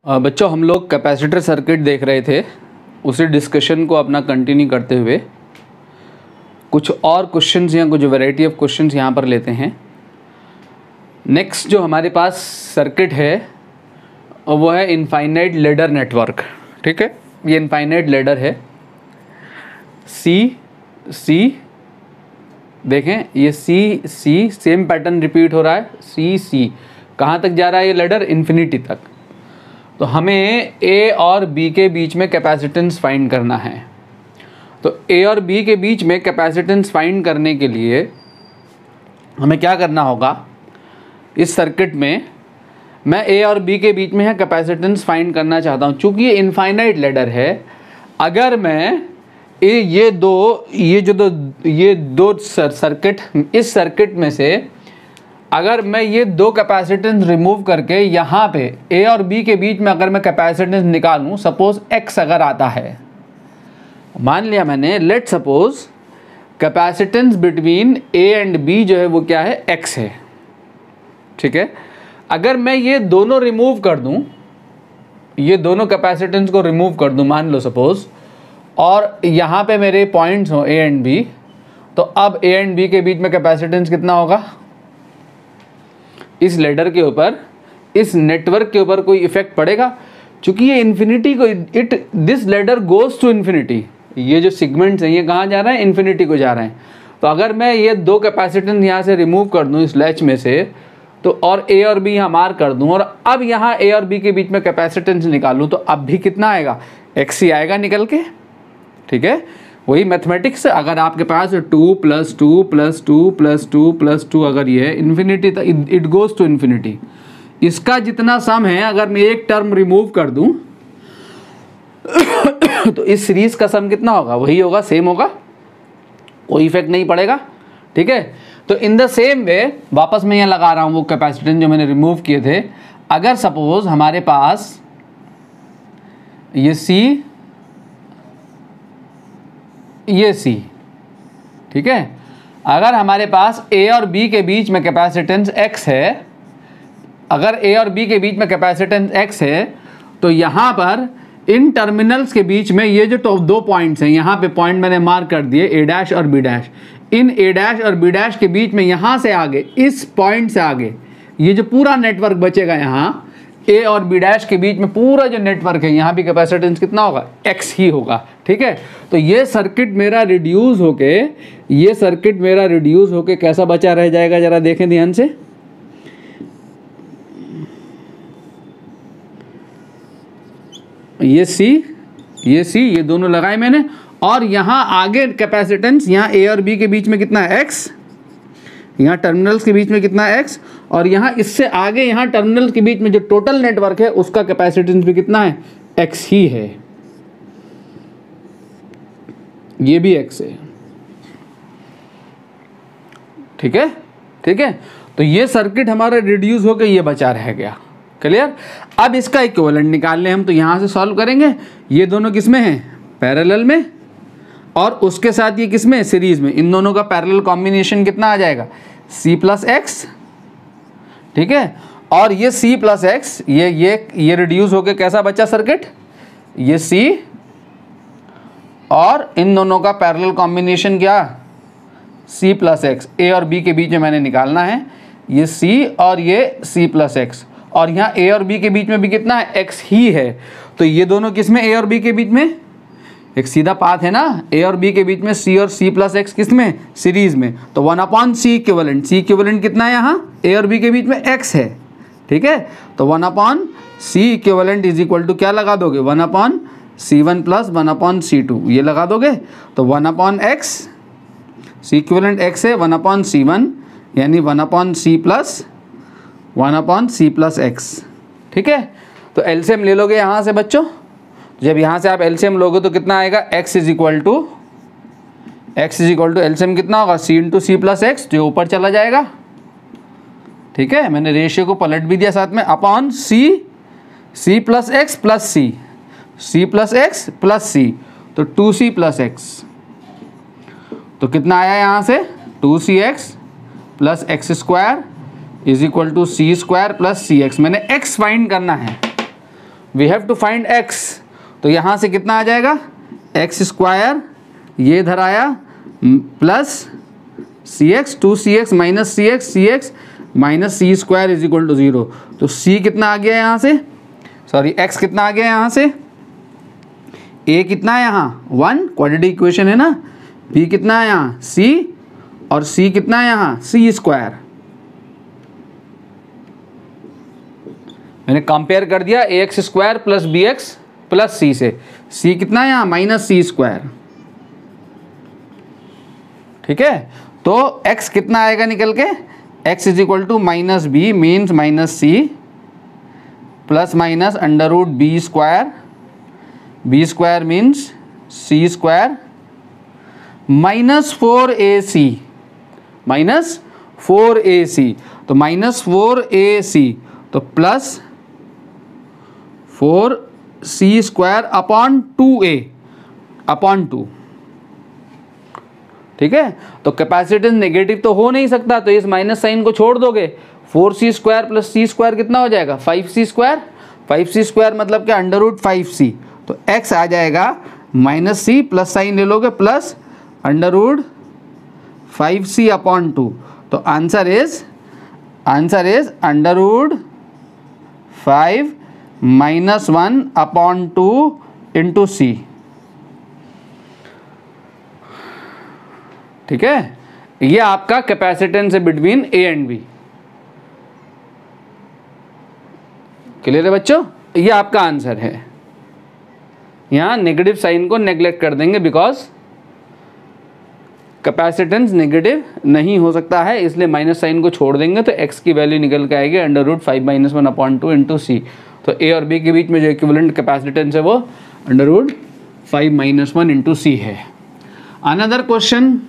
बच्चों हम लोग कैपेसिटर सर्किट देख रहे थे, उसी डिस्कशन को अपना कंटिन्यू करते हुए कुछ और क्वेश्चंस या कुछ वैरायटी ऑफ क्वेश्चंस यहाँ पर लेते हैं। नेक्स्ट जो हमारे पास सर्किट है वो है इनफाइनाइट लैडर नेटवर्क। ठीक है, ये इनफाइनाइट लैडर है। सी देखें, ये सी सेम पैटर्न रिपीट हो रहा है। सी कहाँ तक जा रहा है ये लैडर? इन्फिनिटी तक। तो हमें ए और बी के बीच में कैपेसिटेंस फाइंड करना है। तो ए और बी के बीच में कैपेसिटेंस फाइंड करने के लिए हमें क्या करना होगा? इस सर्किट में मैं ए और बी के बीच में है कैपेसिटेंस फाइंड करना चाहता हूँ। चूँकि ये इनफाइनाइट लैडर है, अगर मैं ये दो सर्किट, इस सर्किट में से अगर मैं ये दो कैपेसिटेंस रिमूव करके यहाँ पे ए और बी के बीच में अगर मैं कैपेसिटेंस निकालूँ, सपोज एक्स अगर आता है, मान लिया मैंने, let suppose capacitance between A and B जो है वो क्या है? एक्स है। ठीक है, अगर मैं ये दोनों रिमूव कर दूँ, ये दोनों कैपेसिटेंस को रिमूव कर दूँ मान लो सपोज, और यहाँ पे मेरे पॉइंट्स हों ए एंड बी, तो अब ए एंड बी के बीच में कैपेसिटेंस कितना होगा? इस लैडर के ऊपर, इस नेटवर्क के ऊपर कोई इफेक्ट पड़ेगा? क्योंकि ये इन्फिनिटी को, this ladder goes to infinity. ये जो सेगमेंट्स हैं ये कहाँ जा रहे हैं? इन्फिनिटी को जा रहे हैं। तो अगर मैं ये दो कैपेसिटेंस यहाँ से रिमूव कर दूँ इस लैच में से, तो और ए और बी यहाँ मार्क कर दूँ, और अब यहाँ ए और बी के बीच में कैपेसिटेंस निकालूँ, तो अब भी कितना आएगा? एक्स ही आएगा निकल के। ठीक है, वही मैथमेटिक्स। अगर आपके पास 2 + 2 + 2 + 2 + 2 अगर ये है इन्फिनिटी, तो इट गोज टू इन्फिनिटी। इसका जितना सम है अगर मैं एक टर्म रिमूव कर दूं तो इस सीरीज का सम कितना होगा? वही होगा, सेम होगा, कोई इफेक्ट नहीं पड़ेगा। ठीक है, तो इन द सेम वे वापस मैं यहाँ लगा रहा हूँ वो कैपेसिटेंस जो मैंने रिमूव किए थे। अगर सपोज हमारे पास ये सी, ये सी, ठीक है, अगर हमारे पास ए और बी के बीच में कैपेसिटेंस एक्स है, अगर ए और बी के बीच में कैपेसिटेंस एक्स है, तो यहाँ पर इन टर्मिनल्स के बीच में ये जो दो पॉइंट्स हैं, यहाँ पे पॉइंट मैंने मार्क कर दिए ए डैश और बी डैश। इन ए डैश और बी डैश के बीच में यहाँ से आगे, इस पॉइंट से आगे, ये जो पूरा नेटवर्क बचेगा यहाँ ए और बी डैश के बीच में पूरा जो नेटवर्क है, यहाँ भी कैपेसिटेंस कितना होगा? एक्स ही होगा। ठीक है, तो ये सर्किट मेरा रिड्यूस होके, ये सर्किट मेरा रिड्यूस होके कैसा बचा रह जाएगा? जरा देखें ध्यान से। ये सी, ये दोनों लगाए मैंने, और यहाँ आगे कैपेसिटेंस, यहाँ ए और बी के बीच में कितना है? एक्स। यहाँ टर्मिनल्स के बीच में कितना है? एक्स। और यहाँ इससे आगे, यहाँ टर्मिनल्स के बीच में जो टोटल नेटवर्क है उसका कैपेसिटेंस भी कितना है? एक्स ही है। ये भी एक्स है। ठीक है, ठीक है, तो ये सर्किट हमारा रिड्यूस होकर ये बचा रह गया। क्लियर? अब इसका इक्विवेलेंट निकाल लें हम, तो यहाँ से सॉल्व करेंगे। ये दोनों किसमें हैं? पैरेलल में, और उसके साथ ये किसमें? सीरीज में। इन दोनों का पैरेलल कॉम्बिनेशन कितना आ जाएगा? C + x। ठीक है, और ये C + x, ये रिड्यूस होके कैसा बचा सर्किट? ये C, और इन दोनों का पैरेलल कॉम्बिनेशन क्या? C + x। ए और बी के बीच में मैंने निकालना है, ये C और ये C + x, और यहाँ ए और बी के बीच में भी कितना है? x ही है। तो ये दोनों किसमें? ए और बी के बीच में। एक सीधा पाथ है ना, ए और बी के बीच में C और C + x किस में? सीरीज में। तो 1/c इक्विवेलेंट, C इक्विवेलेंट कितना है यहाँ? ए और बी के बीच में x है। ठीक है, तो 1/c equivalent is equal to क्या लगा दोगे? 1/c1 + 1/c2, ये लगा दोगे। तो 1/x, C इक्विवेलेंट x है, 1/c1 यानी 1/c + 1/c + x। ठीक है, तो एलसीएम ले लोगे यहाँ से बच्चों। जब यहाँ से आप एलसीएम लोगे तो कितना आएगा? x is equal to LCM कितना होगा? c × c + x, जो ऊपर चला जाएगा। ठीक है, मैंने रेशियो को पलट भी दिया साथ में, upon c + x + c, c + x + c, तो 2c + x। तो कितना आया यहाँ से? 2cx + x² is equal to c² + cx। मैंने x फाइंड करना है, we have to find x, तो यहाँ से कितना आ जाएगा एक्स स्क्वायर, ये इधर आया plus C X, 2cx minus C X minus C square is equal to 0। तो c कितना आ गया यहाँ से, सॉरी x कितना आ गया यहाँ से, a कितना है यहाँ 1, क्वाड्रेटिक इक्वेशन है ना, b कितना है यहाँ c, और c कितना है यहाँ c स्क्वायर। मैंने कंपेयर कर दिया ax square plus bx plus c से, c कितना है यहाँ माइनस सी स्क्वायर। ठीक है, तो x कितना आएगा निकल के, x is equal to minus B means minus C plus minus under root B square means C square minus 4ac, minus 4ac, तो माइनस 4ac तो plus 4c square upon 2a upon 2। ठीक है, तो capacitance negative तो हो नहीं सकता, तो इस माइनस साइन को छोड़ दोगे, 4c स्क्वायर प्लस सी स्क्वायर कितना हो जाएगा 5c स्क्वायर, 5c स्क्वायर मतलब क्या अंडर रूट 5c, तो x आ जाएगा माइनस सी प्लस साइन ले लोगे plus under root 5c upon 2, तो answer is under root 5 minus 1 upon 2 into C. ठीक है, ये आपका कैपेसिटेंस है between A and B. Clear है बच्चों, ये आपका आंसर है। यहां नेगेटिव साइन को नेग्लेक्ट कर देंगे बिकॉज कैपेसिटेंस नेगेटिव नहीं हो सकता है, इसलिए माइनस साइन को छोड़ देंगे, तो x की वैल्यू निकल के आएगी under root 5 minus 1 upon 2 into C. तो a और b के बीच में जो इक्विवेलेंट कैपेसिटेंस है वो अंडर रूट 5 माइनस 1 इंटू सी है। अनदर क्वेश्चन,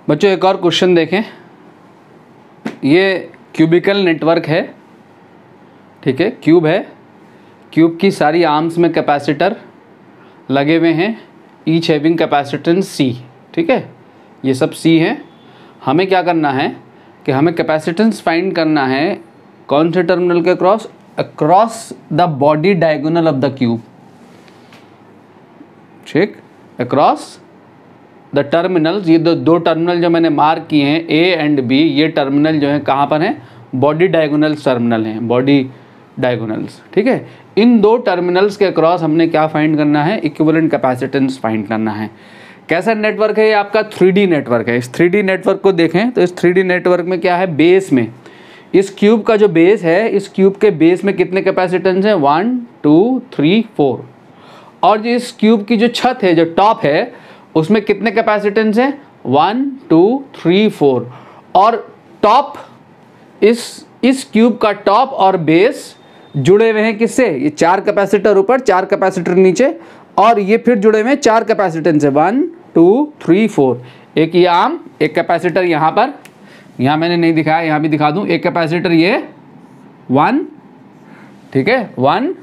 बच्चों एक और क्वेश्चन देखें। ये क्यूबिकल नेटवर्क है, ठीक है, क्यूब है, क्यूब की सारी आर्म्स में कैपेसिटर लगे हुए हैं, ईच हैविंग कैपेसिटेंस C। ठीक है, ये सब C है। हमें क्या करना है कि हमें कैपेसिटेंस फाइंड करना है कौन से टर्मिनल के cross, across the body diagonal of the cube. ठीक, अक्रॉस द टर्मिनल्स, ये दो टर्मिनल जो मैंने मार्क किए हैं A एंड B, ये टर्मिनल जो है कहाँ पर हैं, बॉडी डायगोनल टर्मिनल हैं, बॉडी डायगोनल्स। ठीक है, इन दो टर्मिनल्स के अक्रॉस हमने क्या फाइंड करना है, इक्विवेलेंट कैपेसिटेंस फाइंड करना है। कैसा नेटवर्क है ये आपका 3D नेटवर्क है। इस 3D नेटवर्क को देखें तो इस 3D नेटवर्क में क्या है, बेस में इस क्यूब का जो बेस है, इस क्यूब के बेस में कितने कैपेसिटेंस हैं 1 2 3 4, और जो इस क्यूब की जो छत है, जो टॉप है, उसमें कितने कैपेसिटेंस हैं 1 2 3 4, और टॉप इस क्यूब का टॉप और बेस जुड़े हुए हैं किससे, ये 4 कैपेसिटर ऊपर 4 कैपेसिटर नीचे, और ये फिर जुड़े हुए हैं 4 कैपेसिटेंस है 1 2 3 4। एक ये आर्म, एक कैपेसिटर यहाँ पर, यहाँ मैंने नहीं दिखाया, यहाँ भी दिखा दूँ, एक कैपेसिटर ये 1, ठीक है 1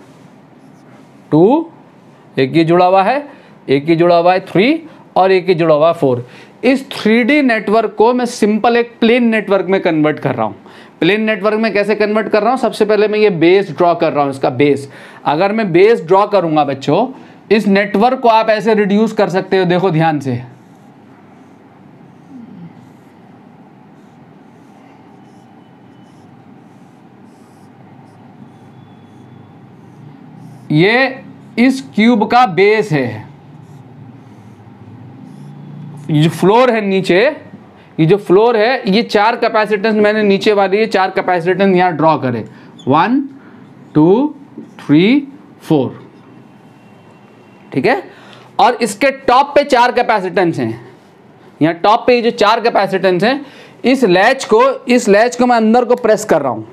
2, एक ये जुड़ा हुआ है, एक ये जुड़ा हुआ है 3, और एक ही जुड़ा हुआ 4। इस 3D नेटवर्क को मैं सिंपल एक प्लेन नेटवर्क में कन्वर्ट कर रहा हूँ। प्लेन नेटवर्क में कैसे कन्वर्ट कर रहा हूँ, सबसे पहले मैं ये बेस ड्रॉ कर रहा हूँ, इसका बेस। अगर मैं बेस ड्रॉ करूँगा बच्चों, इस नेटवर्क को आप ऐसे रिड्यूस कर सकते हो, देखो ध्यान से, ये इस क्यूब का बेस है, ये जो फ्लोर है नीचे, ये जो फ्लोर है, ये 4 कैपेसिटेंस मैंने नीचे वाली ये 4 कैपेसिटेंस यहाँ ड्रॉ करे 1 2 3 4। ठीक है, और इसके टॉप पे 4 कैपेसिटेंस हैं। यहाँ टॉप पे जो 4 कैपेसिटेंस हैं, इस लैच को मैं अंदर को प्रेस कर रहा हूँ,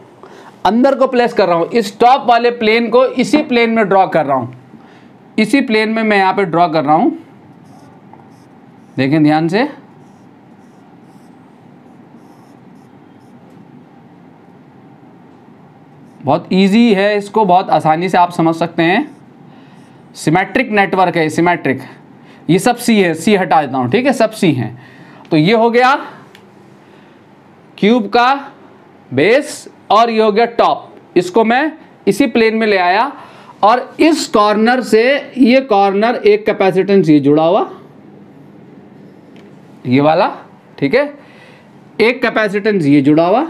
अंदर को प्लेस कर रहा हूँ। इस टॉप वाले प्लेन को इसी प्लेन में ड्रॉ कर रहा हूँ, इसी प्लेन में मैं यहाँ पे ड्रॉ कर रहा हूँ। देखें ध्यान से, बहुत इजी है, इसको बहुत आसानी से आप समझ सकते हैं। सिमेट्रिक नेटवर्क है, सिमेट्रिक। ये सब सी है, सी हटा देता हूँ, ठीक है, सब सी हैं। तो ये हो गया क्यूब का बेस और ये हो गया टॉप। इसको मैं इसी प्लेन में ले आया और इस कॉर्नर से ये कॉर्नर एक कैपेसिटेंस ये जुड़ा हुआ, ये वाला, ठीक है, एक कैपेसिटेंस ये जुड़ा हुआ,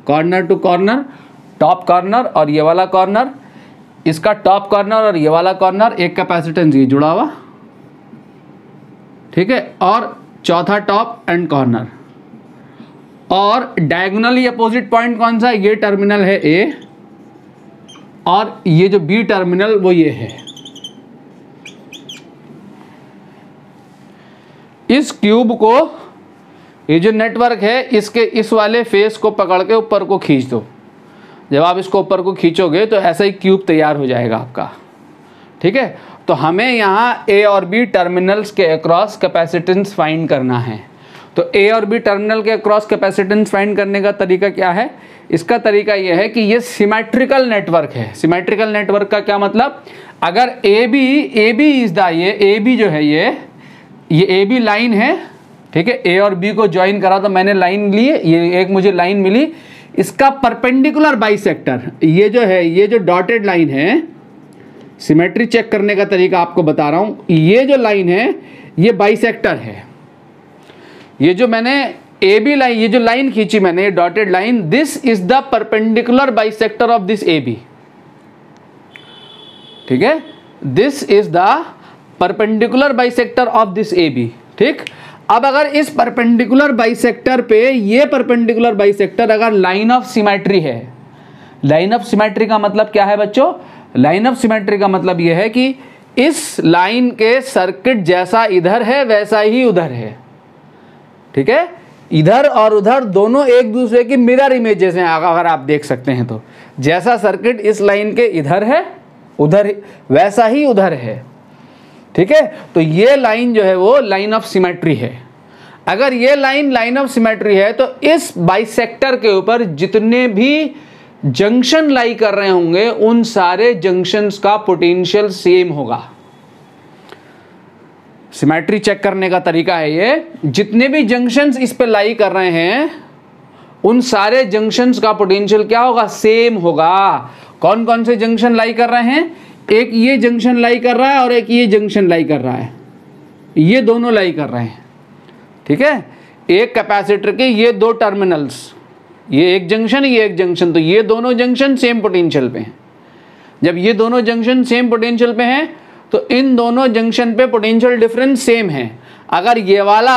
corner to corner, top corner और ये वाला कॉर्नर, इसका टॉप कॉर्नर और ये वाला कॉर्नर, एक कैपेसिटेंस ये जुड़ा हुआ, ठीक है, और चौथा टॉप एंड कॉर्नर। और डायगोनली अपोजिट पॉइंट कौन सा है? ये टर्मिनल है ए और ये जो बी टर्मिनल वो ये है। इस क्यूब को, ये जो नेटवर्क है, इसके इस वाले फेस को पकड़ के ऊपर को खींच दो। जब आप इसको ऊपर को खींचोगे तो ऐसा ही क्यूब तैयार हो जाएगा आपका, ठीक है। तो हमें यहाँ ए और बी टर्मिनल्स के अक्रॉस कैपेसिटेंस फाइंड करना है। तो ए और बी टर्मिनल के अक्रॉस कैपेसिटेंस फाइंड करने का तरीका क्या है? इसका तरीका यह है कि ये सिमेट्रिकल नेटवर्क है। सिमेट्रिकल नेटवर्क का क्या मतलब? अगर ए बी इज द, ये ए बी जो है, ये ए बी लाइन है, ठीक है, ए और बी को ज्वाइन करा तो मैंने लाइन ली, ये एक मुझे लाइन मिली, इसका परपेंडिकुलर बाइसेक्टर ये जो है, ये जो डॉटेड लाइन है, सिमेट्री चेक करने का तरीका आपको बता रहा हूं, ये जो लाइन है ये बाइसेक्टर है। ये जो मैंने ए बी लाइन, ये जो लाइन खींची मैंने, dotted line, this is the perpendicular bisector of this A B, ठीक है, this is the perpendicular bisector of this A B, ठीक। अब अगर इस परपेंडिकुलर बाइसेक्टर पे, ये परपेंडिकुलर बाइसेक्टर अगर लाइन ऑफ सिमेट्री है, लाइन ऑफ सिमेट्री का मतलब क्या है बच्चों? लाइन ऑफ सिमेट्री का मतलब यह है कि इस लाइन के सर्किट जैसा इधर है वैसा ही उधर है, ठीक है, इधर और उधर दोनों एक दूसरे की मिरर इमेजेस हैं। अगर आप देख सकते हैं तो जैसा सर्किट इस लाइन के इधर है उधर वैसा ही उधर है, ठीक है। तो ये लाइन जो है वो लाइन ऑफ सिमेट्री है। अगर ये लाइन ऑफ सिमेट्री है तो इस बाइसेक्टर के ऊपर जितने भी जंक्शन लाई कर रहे होंगे उन सारे जंक्शंस का पोटेंशियल सेम होगा। सिमेट्री चेक करने का तरीका है ये, जितने भी जंक्शंस इस पे लाई कर रहे हैं उन सारे जंक्शंस का पोटेंशियल क्या होगा? सेम होगा। कौन कौन से जंक्शन लाई कर रहे हैं? एक ये जंक्शन लाई कर रहा है और एक ये जंक्शन लाई कर रहा है, ये दोनों लाई कर रहे हैं, ठीक है। एक कैपेसिटर के ये दो टर्मिनल्स, ये एक जंक्शन, ये एक जंक्शन, तो ये दोनों जंक्शन सेम पोटेंशियल पे हैं। जब ये दोनों जंक्शन सेम पोटेंशियल पे हैं तो इन दोनों जंक्शन पे पोटेंशियल डिफरेंस सेम है। अगर ये वाला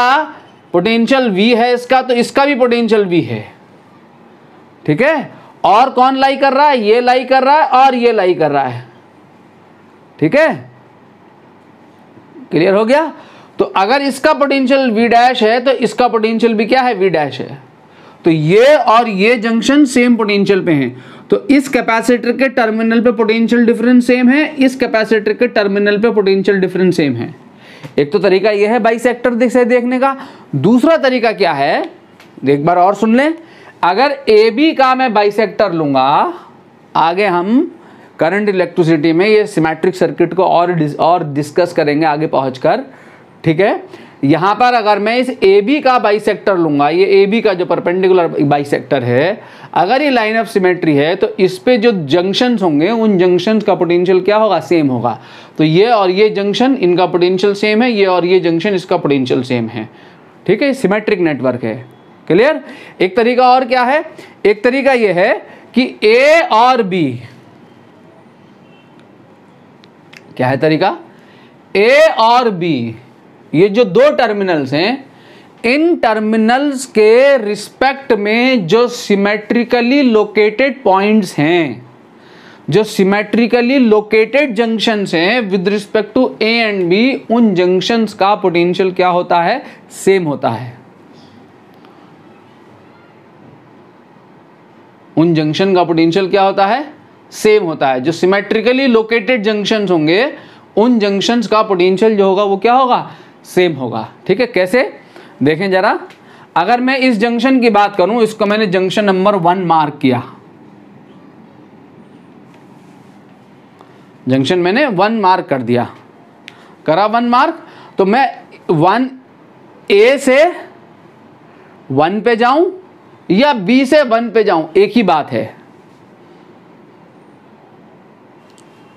पोटेंशियल V है इसका, तो इसका भी पोटेंशियल V है, ठीक है। और कौन लाई कर रहा है? ये लाई कर रहा है और ये लाई कर रहा है, ठीक है, क्लियर हो गया। तो अगर इसका पोटेंशियल V डैश है तो इसका पोटेंशियल भी क्या है? V डैश है। तो ये और ये जंक्शन सेम पोटेंशियल पे हैं, तो इस कैपेसिटर के टर्मिनल पे पोटेंशियल डिफरेंस सेम है, इस कैपेसिटर के टर्मिनल पे पोटेंशियल डिफरेंस सेम है। एक तो तरीका ये है बाइसेक्टर से देखने का। दूसरा तरीका क्या है, एक बार और सुन लें। अगर ए बी का मैं बाइसेक्टर लूंगा, आगे हम करंट इलेक्ट्रिसिटी में ये सिमेट्रिक सर्किट को और डिस्कस करेंगे आगे पहुंचकर, ठीक है। यहाँ पर अगर मैं इस ए बी का बाइसेक्टर लूंगा, ये ए बी का जो परपेंडिकुलर बाइसेक्टर है, अगर ये लाइन ऑफ सिमेट्री है तो इस पे जो जंक्शंस होंगे उन जंक्शंस का पोटेंशियल क्या होगा? सेम होगा। तो ये और ये जंक्शन इनका पोटेंशियल सेम है, ये और ये जंक्शन इसका पोटेंशियल सेम है, ठीक है। सिमेट्रिक नेटवर्क है, क्लियर। एक तरीका और क्या है? एक तरीका ये है कि ए और बी, क्या है तरीका? ए और बी, ये जो दो टर्मिनल्स हैं, इन टर्मिनल्स के रिस्पेक्ट में जो सिमेट्रिकली लोकेटेड पॉइंट्स हैं, जो सिमेट्रिकली लोकेटेड जंक्शंस हैं with respect to A and B, उन जंक्शंस का पोटेंशियल क्या होता है, सेम होता है। उन जंक्शन का पोटेंशियल क्या होता है, सेम होता है। जो सिमेट्रिकली लोकेटेड जंक्शंस होंगे उन जंक्शंस का पोटेंशियल जो होगा वो क्या होगा, सेम होगा। ठीक है, कैसे देखें जरा। अगर मैं इस जंक्शन की बात करूं, इसको मैंने जंक्शन नंबर 1 मार्क किया, जंक्शन मैंने 1 मार्क कर दिया, करा 1 मार्क, तो मैं 1 ए से 1 पे जाऊं या बी से 1 पे जाऊं, एक ही बात है।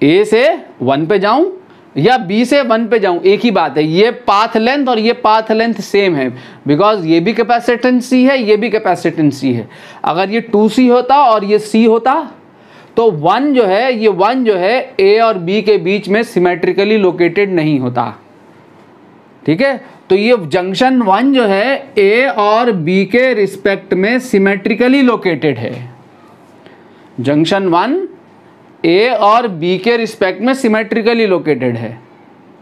ए से 1 पे जाऊं या बी से 1 पे जाऊं, एक ही बात है। ये पाथ लेंथ और ये पाथ लेंथ सेम है, बिकॉज ये भी कैपेसिटेंस सी है, ये भी कैपेसिटेंस सी है। अगर ये 2C होता और ये C होता तो 1 जो है, ये 1 जो है ए और बी के बीच में सिमेट्रिकली लोकेटेड नहीं होता। ठीक है, तो ये जंक्शन 1 जो है ए और बी के रिस्पेक्ट में सिमेट्रिकली लोकेटेड है। जंक्शन 1 ए और बी के रिस्पेक्ट में सिमेट्रिकली लोकेटेड है।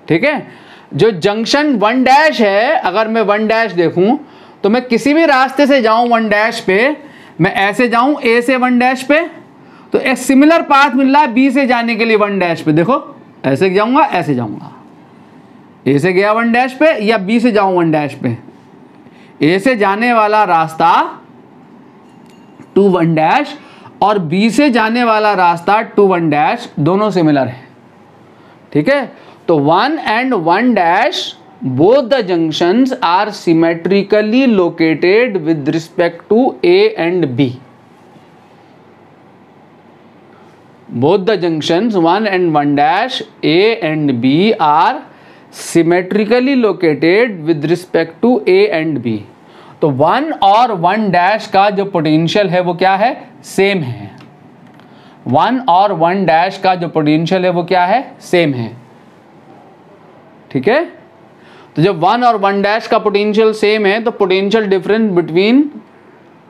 ठीक है, जो जंक्शन 1 डैश है, अगर मैं 1 डैश देखूं तो मैं किसी भी रास्ते से जाऊं 1 डैश पे, मैं ऐसे जाऊं ए से 1 डैश पे, तो एक सिमिलर पाथ मिल रहा है बी से जाने के लिए 1 डैश पे। देखो ऐसे जाऊंगा, ऐसे जाऊंगा, ए से गया 1 डैश पे या बी से जाऊं 1 डैश पे, ए से जाने वाला रास्ता टू 1 डैश और बी से जाने वाला रास्ता टू 1 डैश दोनों सिमिलर है। ठीक है, तो 1 and 1 dash both the junctions are symmetrically located with respect to A and B. Both the junctions 1 and 1 dash A and B are symmetrically located with respect to A and B. तो 1 और 1 dash का जो potential है वो क्या है, same है। 1 और 1 डैश का जो पोटेंशियल है वो क्या है, सेम है। ठीक है, तो जब 1 और 1 डैश का पोटेंशियल सेम है तो potential difference between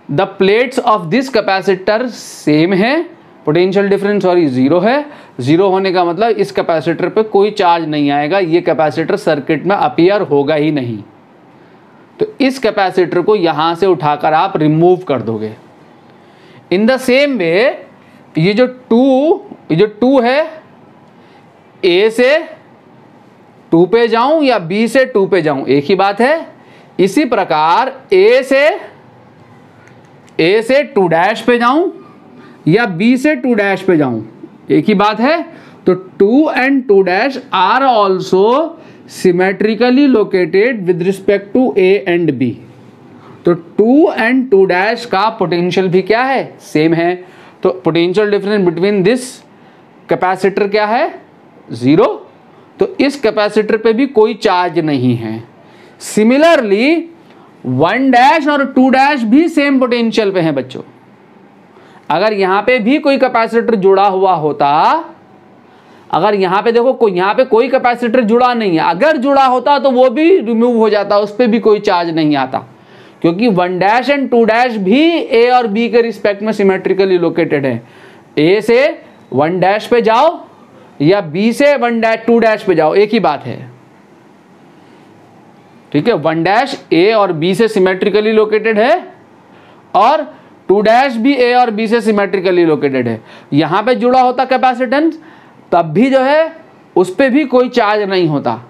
the plates of this capacitor same है। पोटेंशियल डिफरेंस सॉरी 0 है। 0 होने का मतलब इस कैपेसिटर पे कोई चार्ज नहीं आएगा, ये कैपेसिटर सर्किट में अपीयर होगा ही नहीं। तो इस कैपेसिटर को यहां से उठाकर आप रिमूव कर दोगे। इन द सेम वे ये जो 2 है, ए से 2 पे जाऊं या बी से 2 पे जाऊं, एक ही बात है। इसी प्रकार ए से 2 डैश पे जाऊं या बी से 2 डैश पे जाऊं, एक ही बात है। तो 2 and 2 dash are also symmetrically located with respect to A and B. तो 2 and 2 डैश का पोटेंशियल भी क्या है, सेम है। तो potential difference between this capacitor क्या है, 0। तो इस कैपेसिटर पे भी कोई चार्ज नहीं है। सिमिलरली 1 डैश और 2 डैश भी सेम पोटेंशियल पे हैं बच्चों। अगर यहां पे भी कोई कैपेसिटर जुड़ा हुआ होता, अगर यहां पे देखो यहां पे कोई कैपेसिटर जुड़ा नहीं है, अगर जुड़ा होता तो वो भी रिमूव हो जाता, उस पर भी कोई चार्ज नहीं आता, क्योंकि 1 डैश एंड 2 डैश भी ए और बी के रिस्पेक्ट में सिमेट्रिकली लोकेटेड है। ए से 1 डैश पे जाओ या बी से 2 डैश पे जाओ, एक ही बात है। ठीक है, 1 डैश ए और बी से सिमेट्रिकली लोकेटेड है और 2 डैश भी ए और बी से सिमेट्रिकली लोकेटेड है। यहां पे जुड़ा होता कैपेसिटेंस, तब भी जो है उस पर भी कोई चार्ज नहीं होता।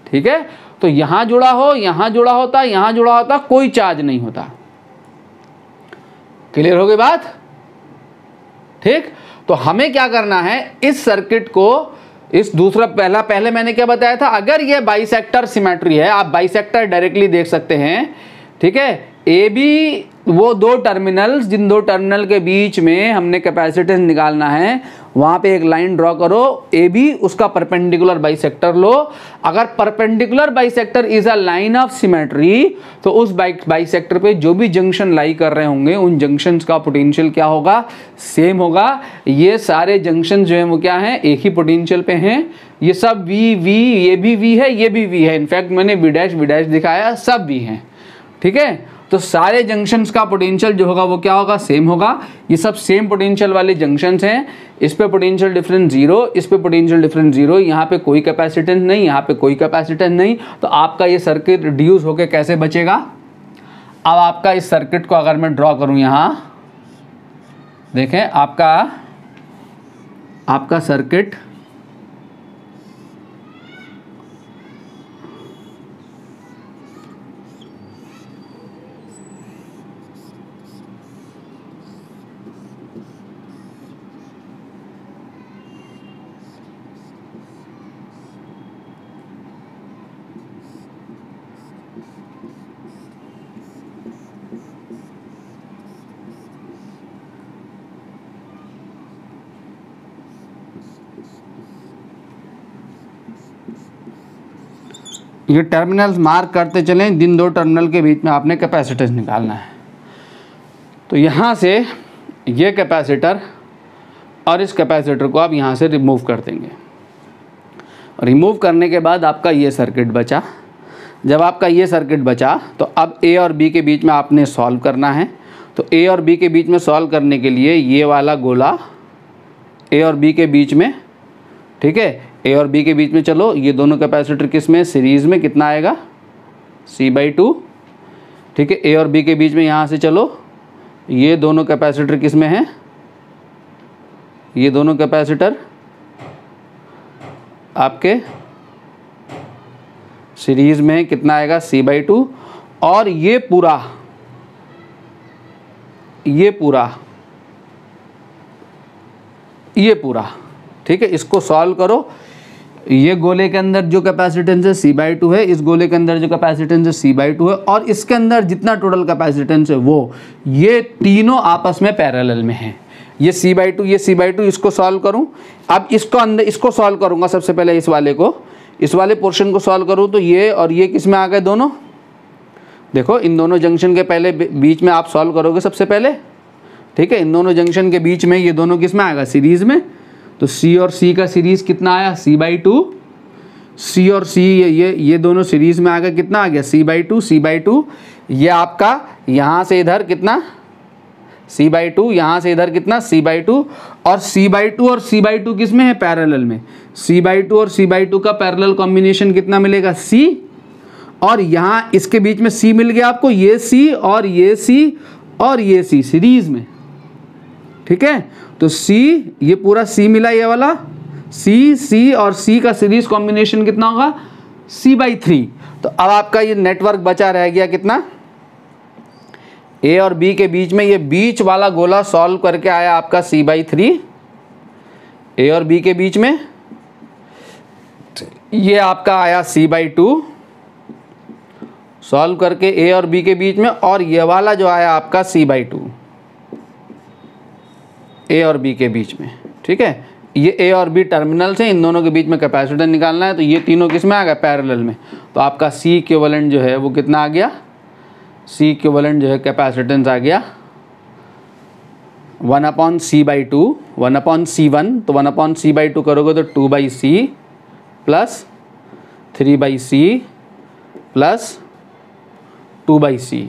ठीक है, तो यहां जुड़ा हो, यहां जुड़ा होता, यहां जुड़ा होता, कोई चार्ज नहीं होता। क्लियर हो गई बात? ठीक, तो हमें क्या करना है, इस सर्किट को, इस दूसरा पहले मैंने क्या बताया था, अगर ये बाइसेक्टर सिमेट्री है, आप बाइसेक्टर डायरेक्टली देख सकते हैं। ठीक है, ए बी वो 2 टर्मिनल्स, जिन 2 टर्मिनल के बीच में हमने कैपेसिटेंस निकालना है, वहां पे एक लाइन ड्रॉ करो, ए बी, उसका परपेंडिकुलर बाइसेक्टर लो। अगर perpendicular bisector is a line of symmetry, तो उस बाइसेक्टर पे जो भी जंक्शन लाई कर रहे होंगे उन जंक्शंस का पोटेंशियल क्या होगा, सेम होगा। ये सारे जंक्शन जो है वो क्या है, एक ही पोटेंशियल पे हैं। ये सब वी, ये भी वी है, ये भी वी है। इनफैक्ट मैंने वी डैश दिखाया, सब वी हैं। ठीक है, तो सारे जंक्शंस का पोटेंशियल जो होगा वो क्या होगा, सेम होगा। ये सब सेम पोटेंशियल वाले जंक्शंस हैं। इस पे पोटेंशियल डिफरेंस 0, इस पे पोटेंशियल डिफरेंस 0, यहाँ पे कोई कैपेसिटेंस नहीं, यहाँ पे कोई कैपेसिटेंस नहीं। तो आपका ये सर्किट रिड्यूस होकर कैसे बचेगा। अब आपका इस सर्किट को अगर मैं ड्रॉ करूँ, यहाँ देखें आपका सर्किट ये टर्मिनल्स मार्क करते चलें, जिन दो टर्मिनल के बीच में आपने कैपेसिटेंस निकालना है। तो यहाँ से ये कैपेसिटर और इस कैपेसिटर को आप यहाँ से रिमूव कर देंगे। रिमूव करने के बाद आपका ये सर्किट बचा। जब आपका ये सर्किट बचा तो अब ए और बी के बीच में आपने सॉल्व करना है। तो ए और बी के बीच में सॉल्व करने के लिए ये वाला गोला ए और बी के बीच में, ठीक है, ए और बी के बीच में, चलो ये दोनों कैपेसिटर किस में, सीरीज़ में, कितना आएगा C/2, ठीक है। ए और बी के बीच में यहाँ से चलो ये दोनों कैपेसिटर किस में हैं, ये दोनों कैपेसिटर आपके सीरीज़ में, कितना आएगा C/2। और ये पूरा, ठीक है, इसको सॉल्व करो। ये गोले के अंदर जो कैपेसिटेंस है C/2 है, इस गोले के अंदर जो कैपेसिटेंस है C/2 है, और इसके अंदर जितना टोटल कैपेसिटेंस है वो, ये तीनों आपस में पैरेलल में हैं। ये C/2, ये C/2, इसको सॉल्व करूं। अब इसको सॉल्व करूंगा सबसे पहले, इस वाले पोर्शन को सॉल्व करूं तो ये और ये किस में आ गए दोनों। देखो इन दोनों जंक्शन के पहले बीच में आप सॉल्व करोगे सबसे पहले, ठीक है। इन दोनों जंक्शन के बीच में ये दोनों किस में आएगा, सीरीज़ में। तो C और C का सीरीज़ कितना आया, C/2। C और C ये दोनों सीरीज़ में आ गया, कितना आ गया, C/2। ये आपका यहाँ से इधर कितना, C/2, यहाँ से इधर कितना, C/2। और C/2 किस में है, पैरेलल में। C/2 और C/2 का पैरेलल कॉम्बिनेशन कितना मिलेगा, C। और यहाँ इसके बीच में C मिल गया आपको, ये C और ये C और ये C सीरीज़ में, ठीक है। तो C, ये पूरा C मिला, ये वाला C और C का सीरीज कॉम्बिनेशन कितना होगा, C/3। तो अब आपका ये नेटवर्क बचा रह गया कितना, A और B के बीच में। ये बीच वाला गोला सॉल्व करके आया आपका C/3 A और B के बीच में। ये आपका आया C/2 सॉल्व करके A और B के बीच में। और ये वाला जो आया आपका C/2 A और B के बीच में, ठीक है। ये A और B टर्मिनल्स हैं, इन दोनों के बीच में कैपेसिटेंस निकालना है। तो ये तीनों किस में आ गया, पैरेलल में। तो आपका C इक्विवेलेंट जो है वो कितना आ गया, C इक्विवेलेंट जो है कैपेसिटेंस आ गया 1/C/2, 1/C1। तो 1/C/2 करोगे तो 2/C plus 3/C plus 2/C।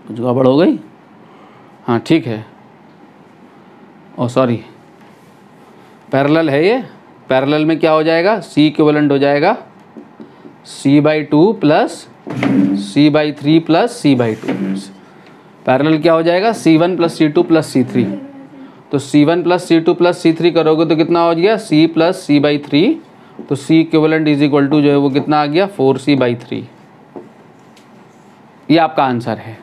कुछ गड़बड़ हो गई, हाँ ठीक है। ओ सॉरी, पैरेलल है ये। पैरेलल में क्या हो जाएगा, C इक्विवेलेंट हो जाएगा C/2 plus C/3 plus C/2। Parallel क्या हो जाएगा, C1 plus C2 plus C3। तो C1 plus C2 plus C3 करोगे तो कितना हो गया, C प्लस C/3। तो C equivalent is equal to जो है वो कितना आ गया, 4C/3। ये आपका आंसर है।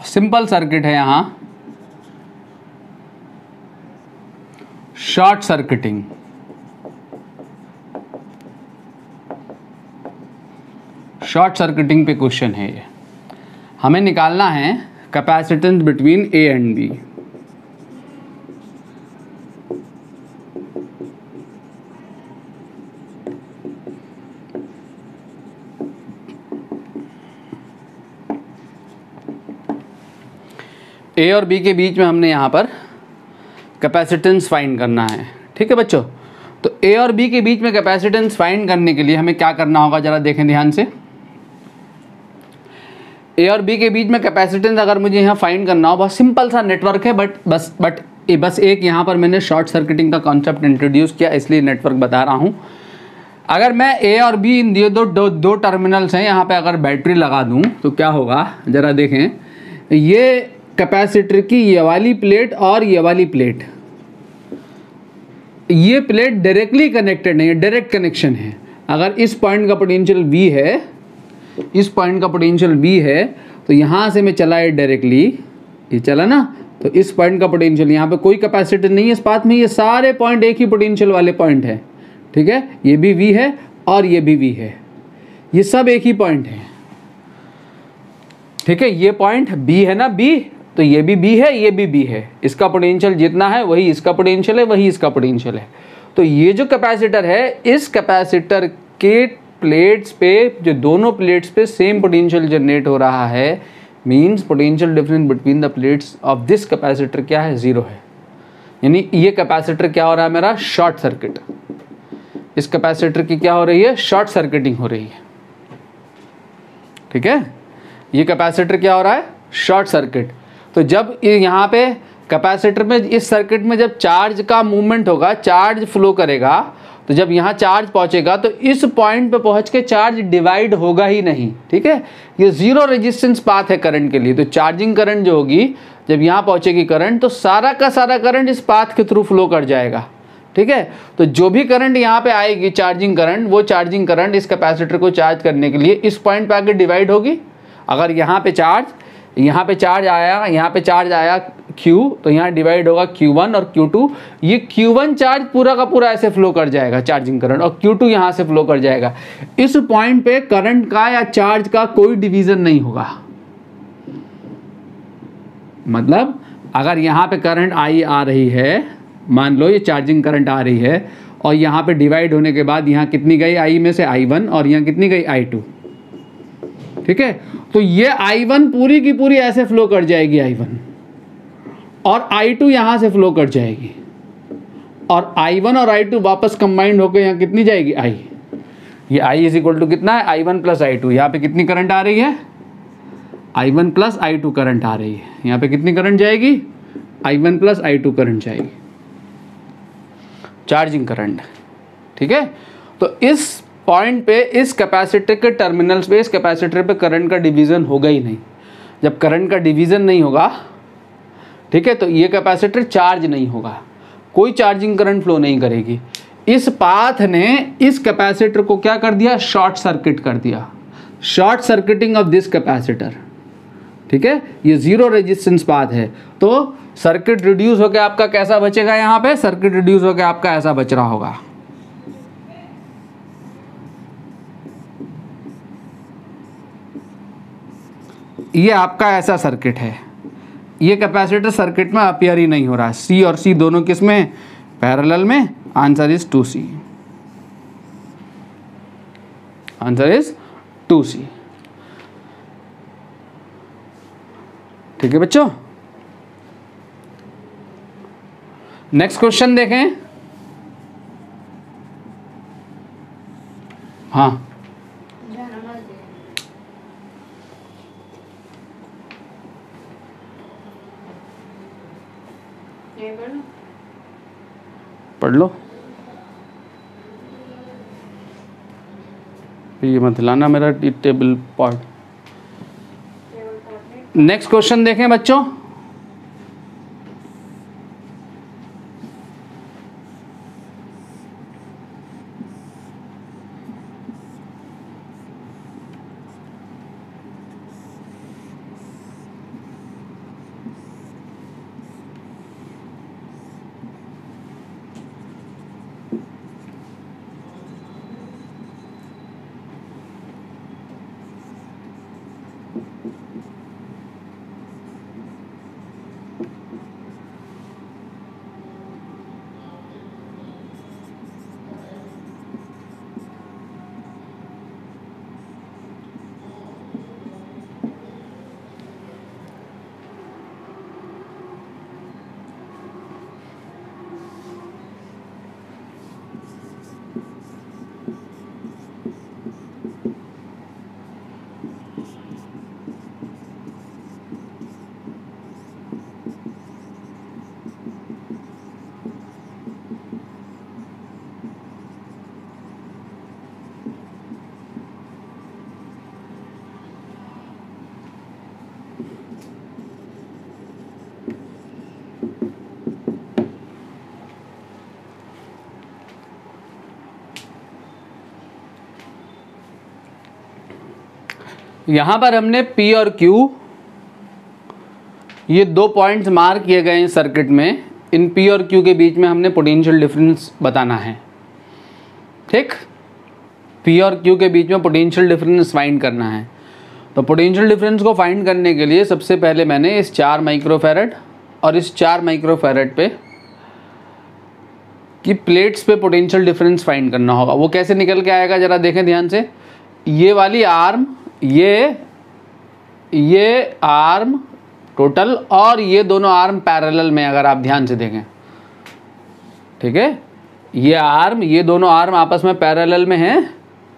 सिंपल सर्किट है यहां, शॉर्ट सर्किटिंग। शॉर्ट सर्किटिंग पे क्वेश्चन है ये। हमें निकालना है capacitance between A and B. A और बी के बीच में हमने यहाँ पर कैपेसिटेंस फाइंड करना है। ठीक है बच्चों, तो ए और बी के बीच में कैपेसिटेंस फाइंड करने के लिए हमें क्या करना होगा, ज़रा देखें ध्यान से। ए और बी के बीच में कैपेसिटेंस अगर मुझे यहाँ फाइंड करना हो, बहुत सिंपल सा नेटवर्क है, बस एक यहाँ पर मैंने शॉर्ट सर्किटिंग का कॉन्सेप्ट इंट्रोड्यूस किया, इसलिए नेटवर्क बता रहा हूँ। अगर मैं ए और बी इन दो टर्मिनल्स हैं, यहाँ पे अगर बैटरी लगा दूँ तो क्या होगा, ज़रा देखें। ये कैपेसिटर की ये वाली प्लेट और ये वाली प्लेट, ये प्लेट डायरेक्टली कनेक्टेड नहीं है, डायरेक्ट कनेक्शन है। अगर इस पॉइंट का पोटेंशियल V है, इस पॉइंट का पोटेंशियल V है, तो यहाँ से मैं चला है डायरेक्टली, ये चला ना, तो इस पॉइंट का पोटेंशियल, यहाँ पे कोई कैपेसिटर नहीं है इस पाथ में, ये सारे पॉइंट एक ही पोटेंशियल वाले पॉइंट है। ठीक है, ये भी V है और ये भी V है, ये सब एक ही पॉइंट है। ठीक है, ये पॉइंट B है ना, B, तो ये भी B है, ये भी B है। इसका पोटेंशियल जितना है वही इसका पोटेंशियल है, वही इसका पोटेंशियल है। तो ये जो कैपेसिटर है, इस कैपेसिटर के प्लेट्स पे, जो दोनों प्लेट्स पे सेम पोटेंशियल जनरेट हो रहा है, means potential difference between the plates of this capacitor क्या है, 0 है। यानी ये कैपेसिटर क्या हो रहा है मेरा, शॉर्ट सर्किट। इस कैपेसिटर की क्या हो रही है, शॉर्ट सर्किटिंग हो रही है। ठीक है, ये कैपेसिटर क्या हो रहा है, शॉर्ट सर्किट। तो जब यहाँ पे कैपेसिटर में, इस सर्किट में जब चार्ज का मूवमेंट होगा, चार्ज फ्लो करेगा, तो जब यहाँ चार्ज पहुँचेगा तो इस पॉइंट पे पहुँच के चार्ज डिवाइड होगा ही नहीं। ठीक है, ये 0 रेजिस्टेंस पाथ है करंट के लिए। तो चार्जिंग करंट जो होगी, जब यहाँ पहुँचेगी करंट, तो सारा का सारा करंट इस पाथ के थ्रू फ्लो कर जाएगा। ठीक है, तो जो भी करंट यहाँ पे आएगी चार्जिंग करंट, वो चार्जिंग करंट इस कैपेसिटर को चार्ज करने के लिए इस पॉइंट पे आके डिवाइड होगी। अगर यहाँ पे चार्ज आया, यहाँ पे चार्ज आया Q, तो यहाँ डिवाइड होगा Q1 और Q2। ये Q1 चार्ज पूरा का पूरा ऐसे फ्लो कर जाएगा चार्जिंग करंट, और Q2 यहाँ से फ्लो कर जाएगा। इस पॉइंट पे करंट का या चार्ज का कोई डिवीजन नहीं होगा। मतलब अगर यहाँ पे करंट I आ रही है, मान लो ये चार्जिंग करंट आ रही है, और यहाँ पे डिवाइड होने के बाद यहाँ कितनी गई I में से, I1, और यहाँ कितनी गई, I2। ठीक है, तो ये I1 पूरी की पूरी ऐसे फ्लो कर जाएगी, I1, और I2 यहां से फ्लो कर जाएगी, और I1 और I2 वापस कंबाइंड होकर यहाँ कितनी जाएगी, I। ये I इज इक्वल टू कितना है, I1 प्लस I2। यहाँ पे कितनी करंट आ रही है, I1 प्लस I2 करंट आ रही है। यहाँ पे कितनी करंट जाएगी, I1 प्लस I2 करंट जाएगी, चार्जिंग करंट। ठीक है, तो इस पॉइंट पे, इस कैपेसिटर के टर्मिनल्स पे, इस कैपेसिटर पे करंट का डिवीज़न होगा ही नहीं। जब करंट का डिवीज़न नहीं होगा, ठीक है, तो ये कैपेसिटर चार्ज नहीं होगा, कोई चार्जिंग करंट फ्लो नहीं करेगी। इस पाथ ने इस कैपेसिटर को क्या कर दिया, शॉर्ट सर्किट कर दिया, short circuiting of this capacitor. ठीक है, ये 0 रेजिस्टेंस पाथ है, तो सर्किट रिड्यूस होकर आपका कैसा बचेगा, यहाँ पे सर्किट रिड्यूस होकर आपका ऐसा बच रहा होगा। ये आपका ऐसा सर्किट है, ये कैपेसिटर सर्किट में अपीयर ही नहीं हो रहा है। C और C दोनों किस में, पैरेलल में। Answer is 2C, answer is 2C। ठीक है बच्चों, नेक्स्ट क्वेश्चन देखें। हाँ, पढ़ लो, ये मत लाना मेरा टेबल पार्ट। नेक्स्ट क्वेश्चन देखें बच्चों। यहां पर हमने P और Q ये दो पॉइंट्स मार्क किए गए हैं सर्किट में। इन P और Q के बीच में हमने पोटेंशियल डिफरेंस बताना है। ठीक, P और Q के बीच में पोटेंशियल डिफरेंस फाइंड करना है। तो पोटेंशियल डिफरेंस को फाइंड करने के लिए सबसे पहले मैंने इस 4 माइक्रोफैरड और इस 4 माइक्रोफैरड पे की प्लेट्स पे पोटेंशियल डिफरेंस फाइंड करना होगा। वो कैसे निकल के आएगा ज़रा देखें ध्यान से। ये वाली आर्म, ये आर्म टोटल और ये दोनों आर्म पैरेलल में, अगर आप ध्यान से देखें, ठीक है, ये आर्म, ये दोनों आर्म आपस में पैरेलल में हैं,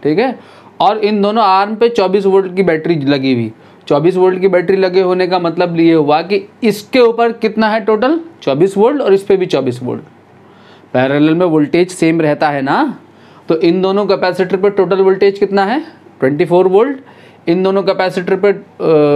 ठीक है, और इन दोनों आर्म पे 24 वोल्ट की बैटरी लगी हुई। 24 वोल्ट की बैटरी लगे होने का मतलब ये हुआ कि इसके ऊपर कितना है टोटल 24 वोल्ट और इस पे भी 24 वोल्ट। पैरेलल में वोल्टेज सेम रहता है ना, तो इन दोनों कैपेसिटर पे टोटल वोल्टेज कितना है 24 वोल्ट। इन दोनों कैपेसिटर पे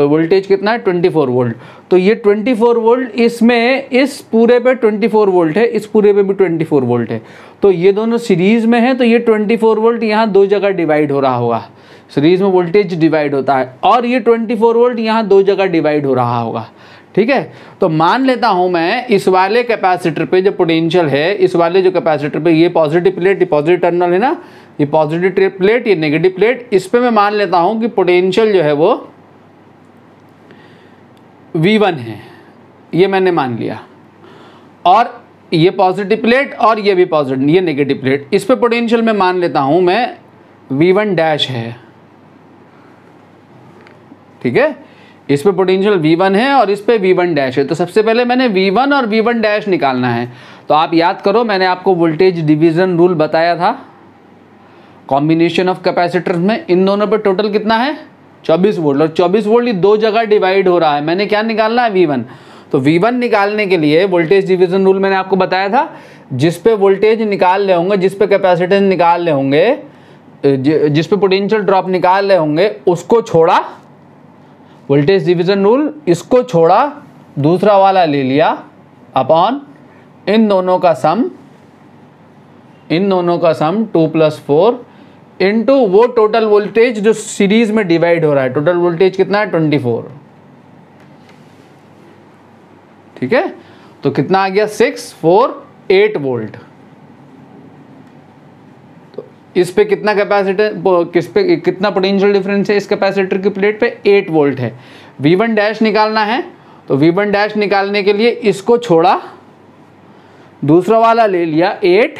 वोल्टेज कितना है 24 वोल्ट। तो ये 24 वोल्ट इसमें, इस पूरे पे 24 वोल्ट है, इस पूरे पे भी 24 वोल्ट है। तो ये दोनों सीरीज में है, तो ये 24 वोल्ट यहाँ दो जगह डिवाइड हो रहा होगा। सीरीज में वोल्टेज डिवाइड होता है और ये 24 वोल्ट यहाँ दो जगह डिवाइड हो रहा होगा। ठीक है, तो मान लेता हूं मैं इस वाले कैपेसिटर पे जो पोटेंशियल है, इस वाले जो कैपेसिटर पे, ये पॉजिटिव प्लेट, ये पॉजिटिव टर्मिनल है ना, ये पॉजिटिव प्लेट, ये नेगेटिव प्लेट, इस पे मैं मान लेता हूं कि पोटेंशियल जो है वो V1 है, ये मैंने मान लिया। और ये पॉजिटिव प्लेट और ये भी पॉजिटिव, ये नेगेटिव प्लेट, इस पे पोटेंशियल मैं मान लेता हूं मैं V1 डैश है। ठीक है, इस पे पोटेंशियल V1 है और इस पे V1 डैश है। तो सबसे पहले मैंने V1 और V1 डैश निकालना है। तो आप याद करो, मैंने आपको वोल्टेज डिवीजन रूल बताया था कॉम्बिनेशन ऑफ कैपेसिटर्स में। इन दोनों पे टोटल कितना है 24 वोल्ट, और 24 वोल्ट ये दो जगह डिवाइड हो रहा है। मैंने क्या निकालना है V1। तो V1 निकालने के लिए वोल्टेज डिवीजन रूल मैंने आपको बताया था, जिस पे वोल्टेज निकाल रहे होंगे, जिस पे कैपेसिटेंस निकाल रहे होंगे, जिस पे पोटेंशियल ड्रॉप निकाल रहे होंगे, उसको छोड़ा, वोल्टेज डिवीजन रूल, इसको छोड़ा, दूसरा वाला ले लिया अपॉन इन दोनों का सम, इन दोनों का सम 2 + 4 इंटू वो टोटल वोल्टेज जो सीरीज में डिवाइड हो रहा है। टोटल वोल्टेज कितना है 24। ठीक है, तो कितना आ गया 648 वोल्ट। तो इस पे कितना कैपेसिटर, किस पे कितना पोटेंशियल डिफरेंस है इस कैपेसिटर की प्लेट पे 8 वोल्ट है। V1 डैश निकालना है, तो V1 डैश निकालने के लिए इसको छोड़ा, दूसरा वाला ले लिया 8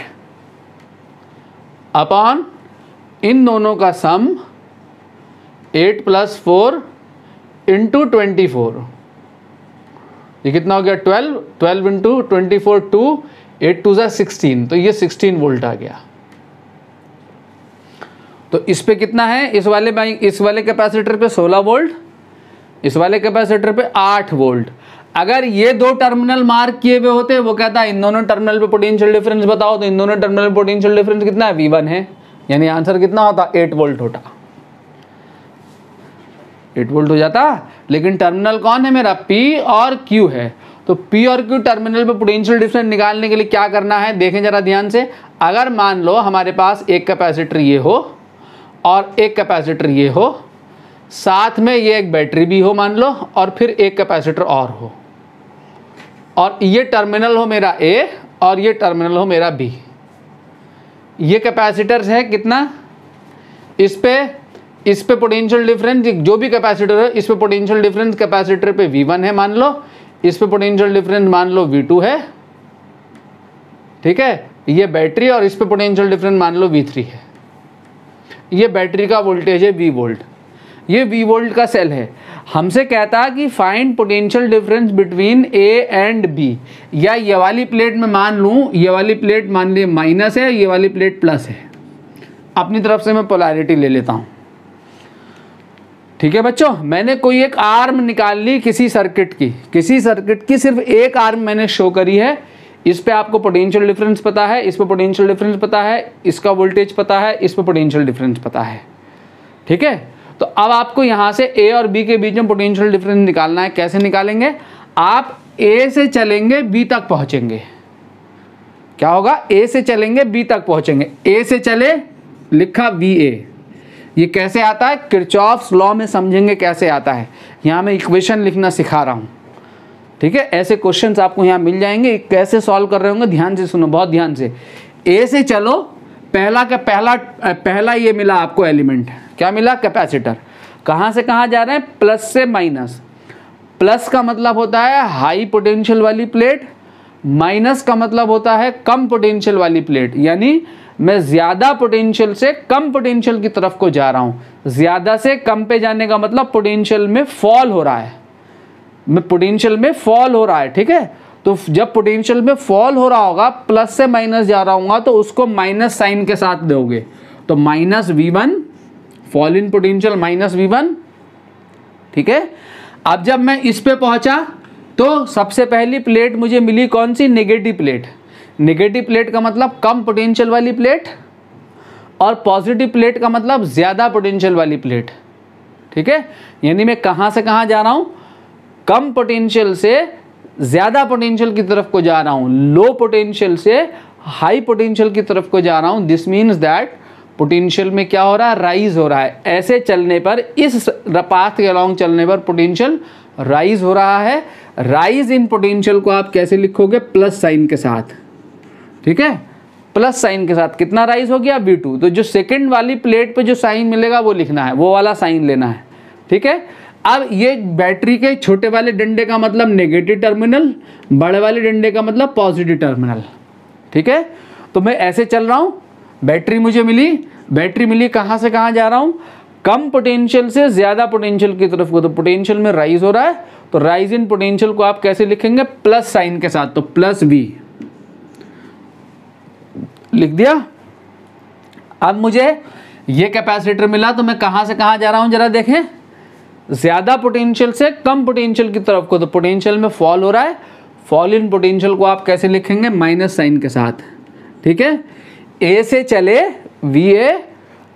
अपॉन इन दोनों का सम 8 + 4 इंटू 24। ये कितना हो गया 12 इंटू 24 2, 8 2 = 16, तो ये 16 वोल्ट आ गया। तो इस पे कितना है, इस वाले कैपेसिटर पे 16 वोल्ट, इस वाले कैपेसिटर पे 8 वोल्ट। अगर ये दो टर्मिनल मार्क किए हुए होते, वो कहता है इन दोनों टर्मिनल पे पोटेंशियल डिफरेंस बताओ, तो इन दोनों टर्मिनल पोटेंशियल डिफरेंस कितना है, V1 है, यानी आंसर कितना होता, 8 वोल्ट होता, 8 वोल्ट हो जाता। लेकिन टर्मिनल कौन है मेरा, P और Q है, तो P और Q टर्मिनल पे पोटेंशियल डिफरेंस निकालने के लिए क्या करना है, देखें जरा ध्यान से। अगर मान लो हमारे पास एक कैपेसिटर ये हो और एक कैपेसिटर ये हो, साथ में ये एक बैटरी भी हो मान लो, और फिर एक कैपेसिटर और हो, और ये टर्मिनल हो मेरा A और ये टर्मिनल हो मेरा B। ये कैपेसिटर्स है कितना, इस पे पोटेंशियल डिफरेंस, जो भी कैपेसिटर है इस पे पोटेंशियल डिफरेंस कैपेसिटर पे V1 है मान लो, इस पे पोटेंशियल डिफरेंस मान लो V2 है, ठीक है। ये बैटरी और इस पे पोटेंशियल डिफरेंस मान लो V3 है। ये बैटरी का वोल्टेज है V वोल्ट, ये V वोल्ट का सेल है। हमसे कहता है कि find potential difference between A and B, या ये वाली प्लेट में मान लूँ, ये वाली प्लेट मान ली माइनस है, ये वाली प्लेट प्लस है, अपनी तरफ से मैं पोलैरिटी ले लेता हूँ, ठीक है बच्चों। मैंने कोई एक आर्म निकाल ली किसी सर्किट की सिर्फ एक आर्म मैंने शो करी है, इस पे आपको पोटेंशियल डिफरेंस पता है, इस पे पोटेंशियल डिफरेंस पता है, इसका वोल्टेज पता है, इस पे पोटेंशियल डिफरेंस पता है, ठीक है। तो अब आपको यहाँ से A और B के बीच में पोटेंशियल डिफरेंस निकालना है। कैसे निकालेंगे, आप A से चलेंगे B तक पहुँचेंगे, क्या होगा, A से चलेंगे B तक पहुँचेंगे, A से चले लिखा VA, ये कैसे आता है, किरचॉफ्स लॉ में समझेंगे कैसे आता है। यहाँ मैं इक्वेशन लिखना सिखा रहा हूँ, ठीक है। ऐसे क्वेश्चंस आपको यहाँ मिल जाएंगे, कैसे सॉल्व कर रहे होंगे ध्यान से सुनो, बहुत ध्यान से। A से चलो, पहला ये मिला आपको एलिमेंट, क्या मिला, कैपेसिटर। कहाँ से कहाँ जा रहे हैं, प्लस से माइनस। प्लस का मतलब होता है हाई पोटेंशियल वाली प्लेट, माइनस का मतलब होता है कम पोटेंशियल वाली प्लेट, यानी मैं ज़्यादा पोटेंशियल से कम पोटेंशियल की तरफ को जा रहा हूँ। ज़्यादा से कम पे जाने का मतलब पोटेंशियल में फॉल हो रहा है, पोटेंशियल में फॉल हो रहा है, ठीक है। तो जब पोटेंशियल में फॉल हो रहा होगा, प्लस से माइनस जा रहा हूँ, तो उसको माइनस साइन के साथ दोगे, तो minus V1, fall in potential minus V1, ठीक है। अब जब मैं इस पे पहुंचा तो सबसे पहली प्लेट मुझे मिली कौन सी, नेगेटिव प्लेट। नेगेटिव प्लेट का मतलब कम पोटेंशियल वाली प्लेट, और पॉजिटिव प्लेट का मतलब ज़्यादा पोटेंशियल वाली प्लेट, ठीक है। यानी मैं कहाँ से कहाँ जा रहा हूँ, कम पोटेंशियल से ज़्यादा पोटेंशियल की तरफ को जा रहा हूँ, लो पोटेंशियल से हाई पोटेंशियल की तरफ को जा रहा हूँ। दिस मीन्स दैट पोटेंशियल में क्या हो रहा है, राइज हो रहा है। ऐसे चलने पर, इस पाथ के अलॉन्ग चलने पर पोटेंशियल राइज हो रहा है। राइज इन पोटेंशियल को आप कैसे लिखोगे, प्लस साइन के साथ, ठीक है, प्लस साइन के साथ। कितना राइज हो गया, V2। तो जो सेकंड वाली प्लेट पे जो साइन मिलेगा वो लिखना है, वो वाला साइन लेना है, ठीक है। अब ये बैटरी के छोटे वाले डंडे का मतलब नेगेटिव टर्मिनल, बड़े वाले डंडे का मतलब पॉजिटिव टर्मिनल, ठीक है। तो मैं ऐसे चल रहा हूँ, बैटरी मुझे मिली, बैटरी मिली, कहाँ से कहाँ जा रहा हूँ, कम पोटेंशियल से ज़्यादा पोटेंशियल की तरफ को। तो पोटेंशियल में राइज हो रहा है, तो राइज इन पोटेंशियल को आप कैसे लिखेंगे, प्लस साइन के साथ, तो प्लस V लिख दिया। अब मुझे ये कैपेसिटर मिला, तो मैं कहाँ से कहाँ जा रहा हूँ जरा देखें, ज़्यादा पोटेंशियल से कम पोटेंशियल की तरफ को। तो पोटेंशियल में फॉल हो रहा है, फॉल इन पोटेंशियल को आप कैसे लिखेंगे, माइनस साइन के साथ, ठीक है। A से चले VA,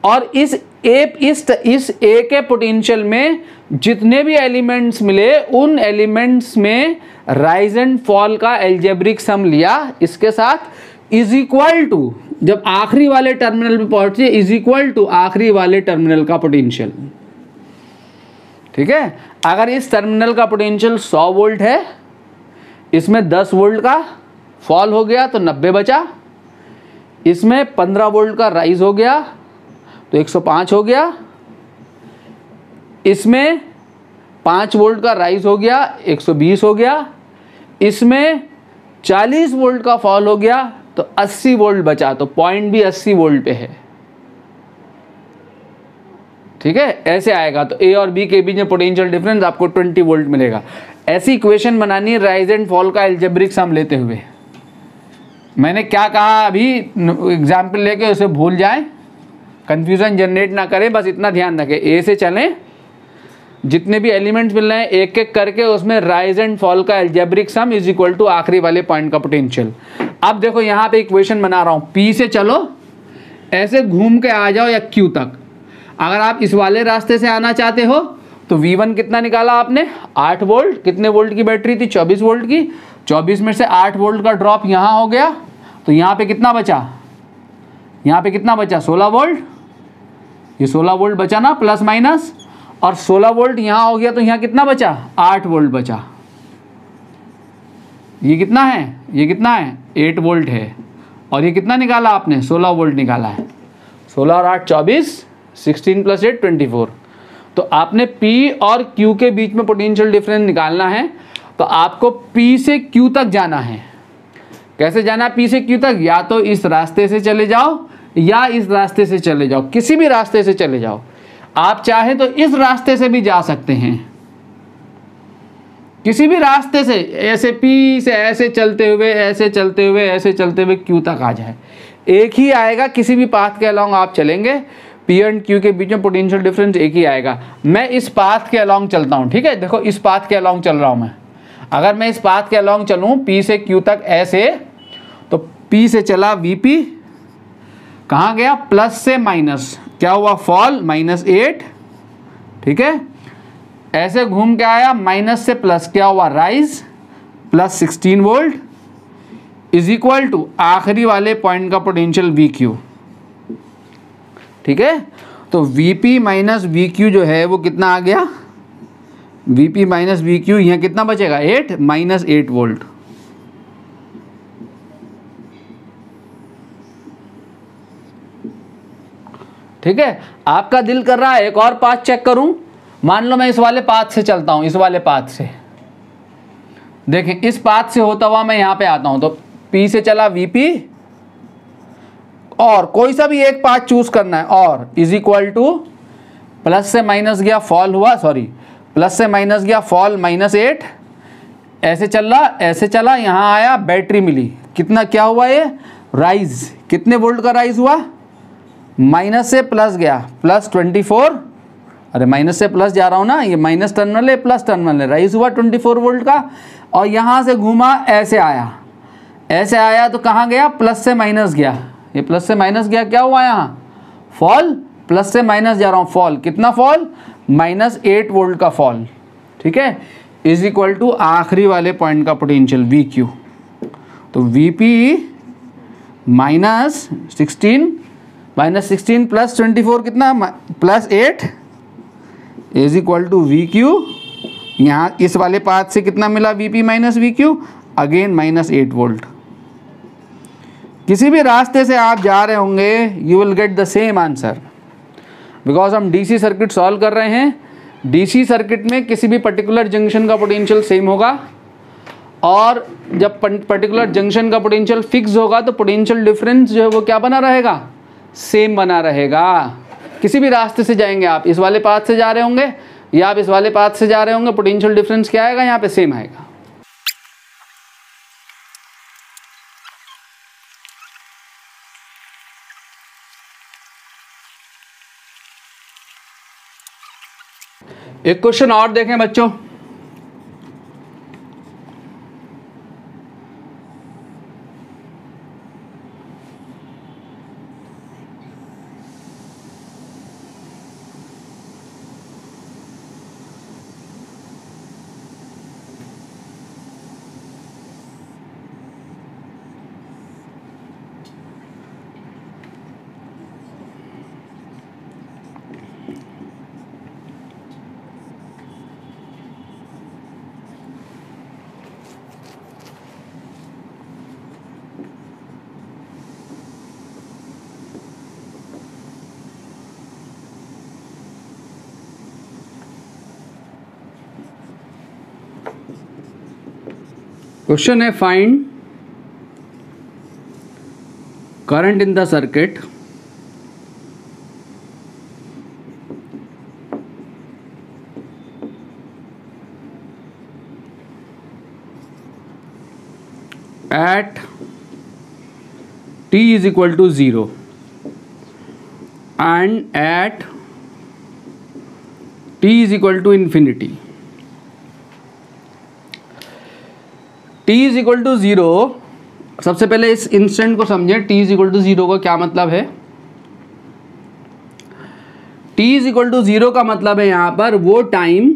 और इस A के पोटेंशियल में जितने भी एलिमेंट्स मिले, उन एलिमेंट्स में राइज एंड फॉल का एल्जेब्रिक सम लिया, इसके साथ इज इक्वल टू, जब आखिरी वाले टर्मिनल पे पहुंचे, इज इक्वल टू आखिरी वाले टर्मिनल का पोटेंशियल, ठीक है। अगर इस टर्मिनल का पोटेंशियल 100 वोल्ट है, इसमें 10 वोल्ट का फॉल हो गया तो 90 बचा, इसमें 15 वोल्ट का राइज हो गया तो 105 हो गया, इसमें 5 वोल्ट का राइज हो गया 120 हो गया, इसमें 40 वोल्ट का फॉल हो गया तो 80 वोल्ट बचा, तो पॉइंट भी 80 वोल्ट पे है, ठीक है। ऐसे आएगा, तो A और B के बीच में पोटेंशियल डिफरेंस आपको 20 वोल्ट मिलेगा। ऐसी इक्वेशन बनानी है राइज एंड फॉल का एल्जेब्रिक सम लेते हुए। मैंने क्या कहा अभी एग्जाम्पल लेके उसे भूल जाएं, कंफ्यूजन जनरेट ना करें, बस इतना ध्यान रखें। A से चलें, जितने भी एलिमेंट्स मिल रहे हैं एक एक करके उसमें राइज एंड फॉल का algebraic sum is equal to आखिरी वाले पॉइंट का पोटेंशियल। अब देखो यहाँ पे इक्वेशन बना रहा हूँ, P से चलो ऐसे घूम के आ जाओ या Q तक। अगर आप इस वाले रास्ते से आना चाहते हो तो V1 कितना निकाला आपने, 8 वोल्ट। कितने वोल्ट की बैटरी थी, 24 वोल्ट की। 24 में से 8 वोल्ट का ड्रॉप यहाँ हो गया, तो यहाँ पे कितना बचा, यहाँ पे कितना बचा, 16 वोल्ट। ये 16 वोल्ट बचा ना, प्लस माइनस, और 16 वोल्ट यहाँ हो गया तो यहाँ कितना बचा, 8 वोल्ट बचा। ये कितना है, ये कितना है, 8 वोल्ट है। और ये कितना निकाला आपने, 16 वोल्ट निकाला है। 16 और 8 24, 16 प्लस 8 24। तो आपने P और Q के बीच में पोटेंशियल डिफरेंस निकालना है, तो आपको P से Q तक जाना है। कैसे जाना है P से Q तक, या तो इस रास्ते से चले जाओ या इस रास्ते से चले जाओ, किसी भी रास्ते से चले जाओ। आप चाहें तो इस रास्ते से भी जा सकते हैं, किसी भी रास्ते से, ऐसे P से ऐसे चलते हुए, ऐसे चलते हुए, ऐसे चलते हुए Q तक आ जाए, एक ही आएगा। किसी भी पाथ के अलोंग आप चलेंगे, P एंड Q के बीच में पोटेंशियल डिफरेंस एक ही आएगा। मैं इस पाथ के अलोंग चलता हूँ, ठीक है, देखो इस पाथ के अलोंग चल रहा हूँ मैं। अगर मैं इस पाथ के अलोंग चलूँ P से Q तक ऐसे, तो P से चला VP, कहाँ गया, प्लस से माइनस, क्या हुआ, फॉल, -8, ठीक है। ऐसे घूम के आया, माइनस से प्लस, क्या हुआ, rise, plus 16 volt, is equal to आखिरी वाले पॉइंट का पोटेंशियल VQ, ठीक है। तो VP माइनस VQ जो है वो कितना आ गया, VP माइनस VQ, यहाँ कितना बचेगा, 8, -8 वोल्ट। ठीक है। आपका दिल कर रहा है एक और पाथ चेक करूं, मान लो मैं इस वाले पाथ से चलता हूं, इस वाले पाथ से, देखें इस पाथ से होता हुआ मैं यहां पे आता हूं, तो P से चला VP, और कोई सा भी एक पाथ चूज करना है, और इज इक्वल टू प्लस से माइनस गया, फॉल हुआ, सॉरी प्लस से माइनस गया, फॉल, -8, ऐसे चल रहा, ऐसे चला, यहां आया, बैटरी मिली, कितना क्या हुआ, ये राइज, कितने वोल्ट का राइज हुआ, माइनस से प्लस गया, प्लस 24, अरे माइनस से प्लस जा रहा हूँ ना, ये माइनस टर्मिनल है, प्लस टर्मिनल है, राइज हुआ 24 वोल्ट का। और यहाँ से घूमा, ऐसे आया, ऐसे आया तो कहाँ गया, प्लस से माइनस गया, ये प्लस से माइनस गया, क्या हुआ यहाँ, फॉल, प्लस से माइनस जा रहा हूँ, फॉल, कितना फॉल, -8 वोल्ट का फॉल, ठीक है, इज इक्वल टू आखिरी वाले पॉइंट का पोटेंशियल VQ। तो VP -16 प्लस 24 कितना, +8 इज इक्वल टू VQ। यहाँ इस वाले पाथ से कितना मिला, VP minus VQ, again -8 volt. किसी भी रास्ते से आप जा रहे होंगे, you will get the same answer, because हम DC सर्किट सॉल्व कर रहे हैं। DC सर्किट में किसी भी पर्टिकुलर जंक्शन का पोटेंशियल सेम होगा, और जब पर्टिकुलर जंक्शन का पोटेंशियल फिक्स होगा तो पोटेंशियल डिफरेंस जो है वो क्या बना रहेगा, सेम बना रहेगा। किसी भी रास्ते से जाएंगे, आप इस वाले पाथ से जा रहे होंगे या आप इस वाले पाथ से जा रहे होंगे, पोटेंशियल डिफरेंस क्या आएगा, यहाँ पे सेम आएगा। एक क्वेश्चन और देखें बच्चों, क्वेश्चन है find current in the circuit at t is equal to 0 and at t is equal to infinity, t is equal to 0। सबसे पहले इस इंस्टेंट को समझें, t इज इक्वल टू 0 का क्या मतलब है। t इज इक्वल टू 0 का मतलब है यहाँ पर वो टाइम,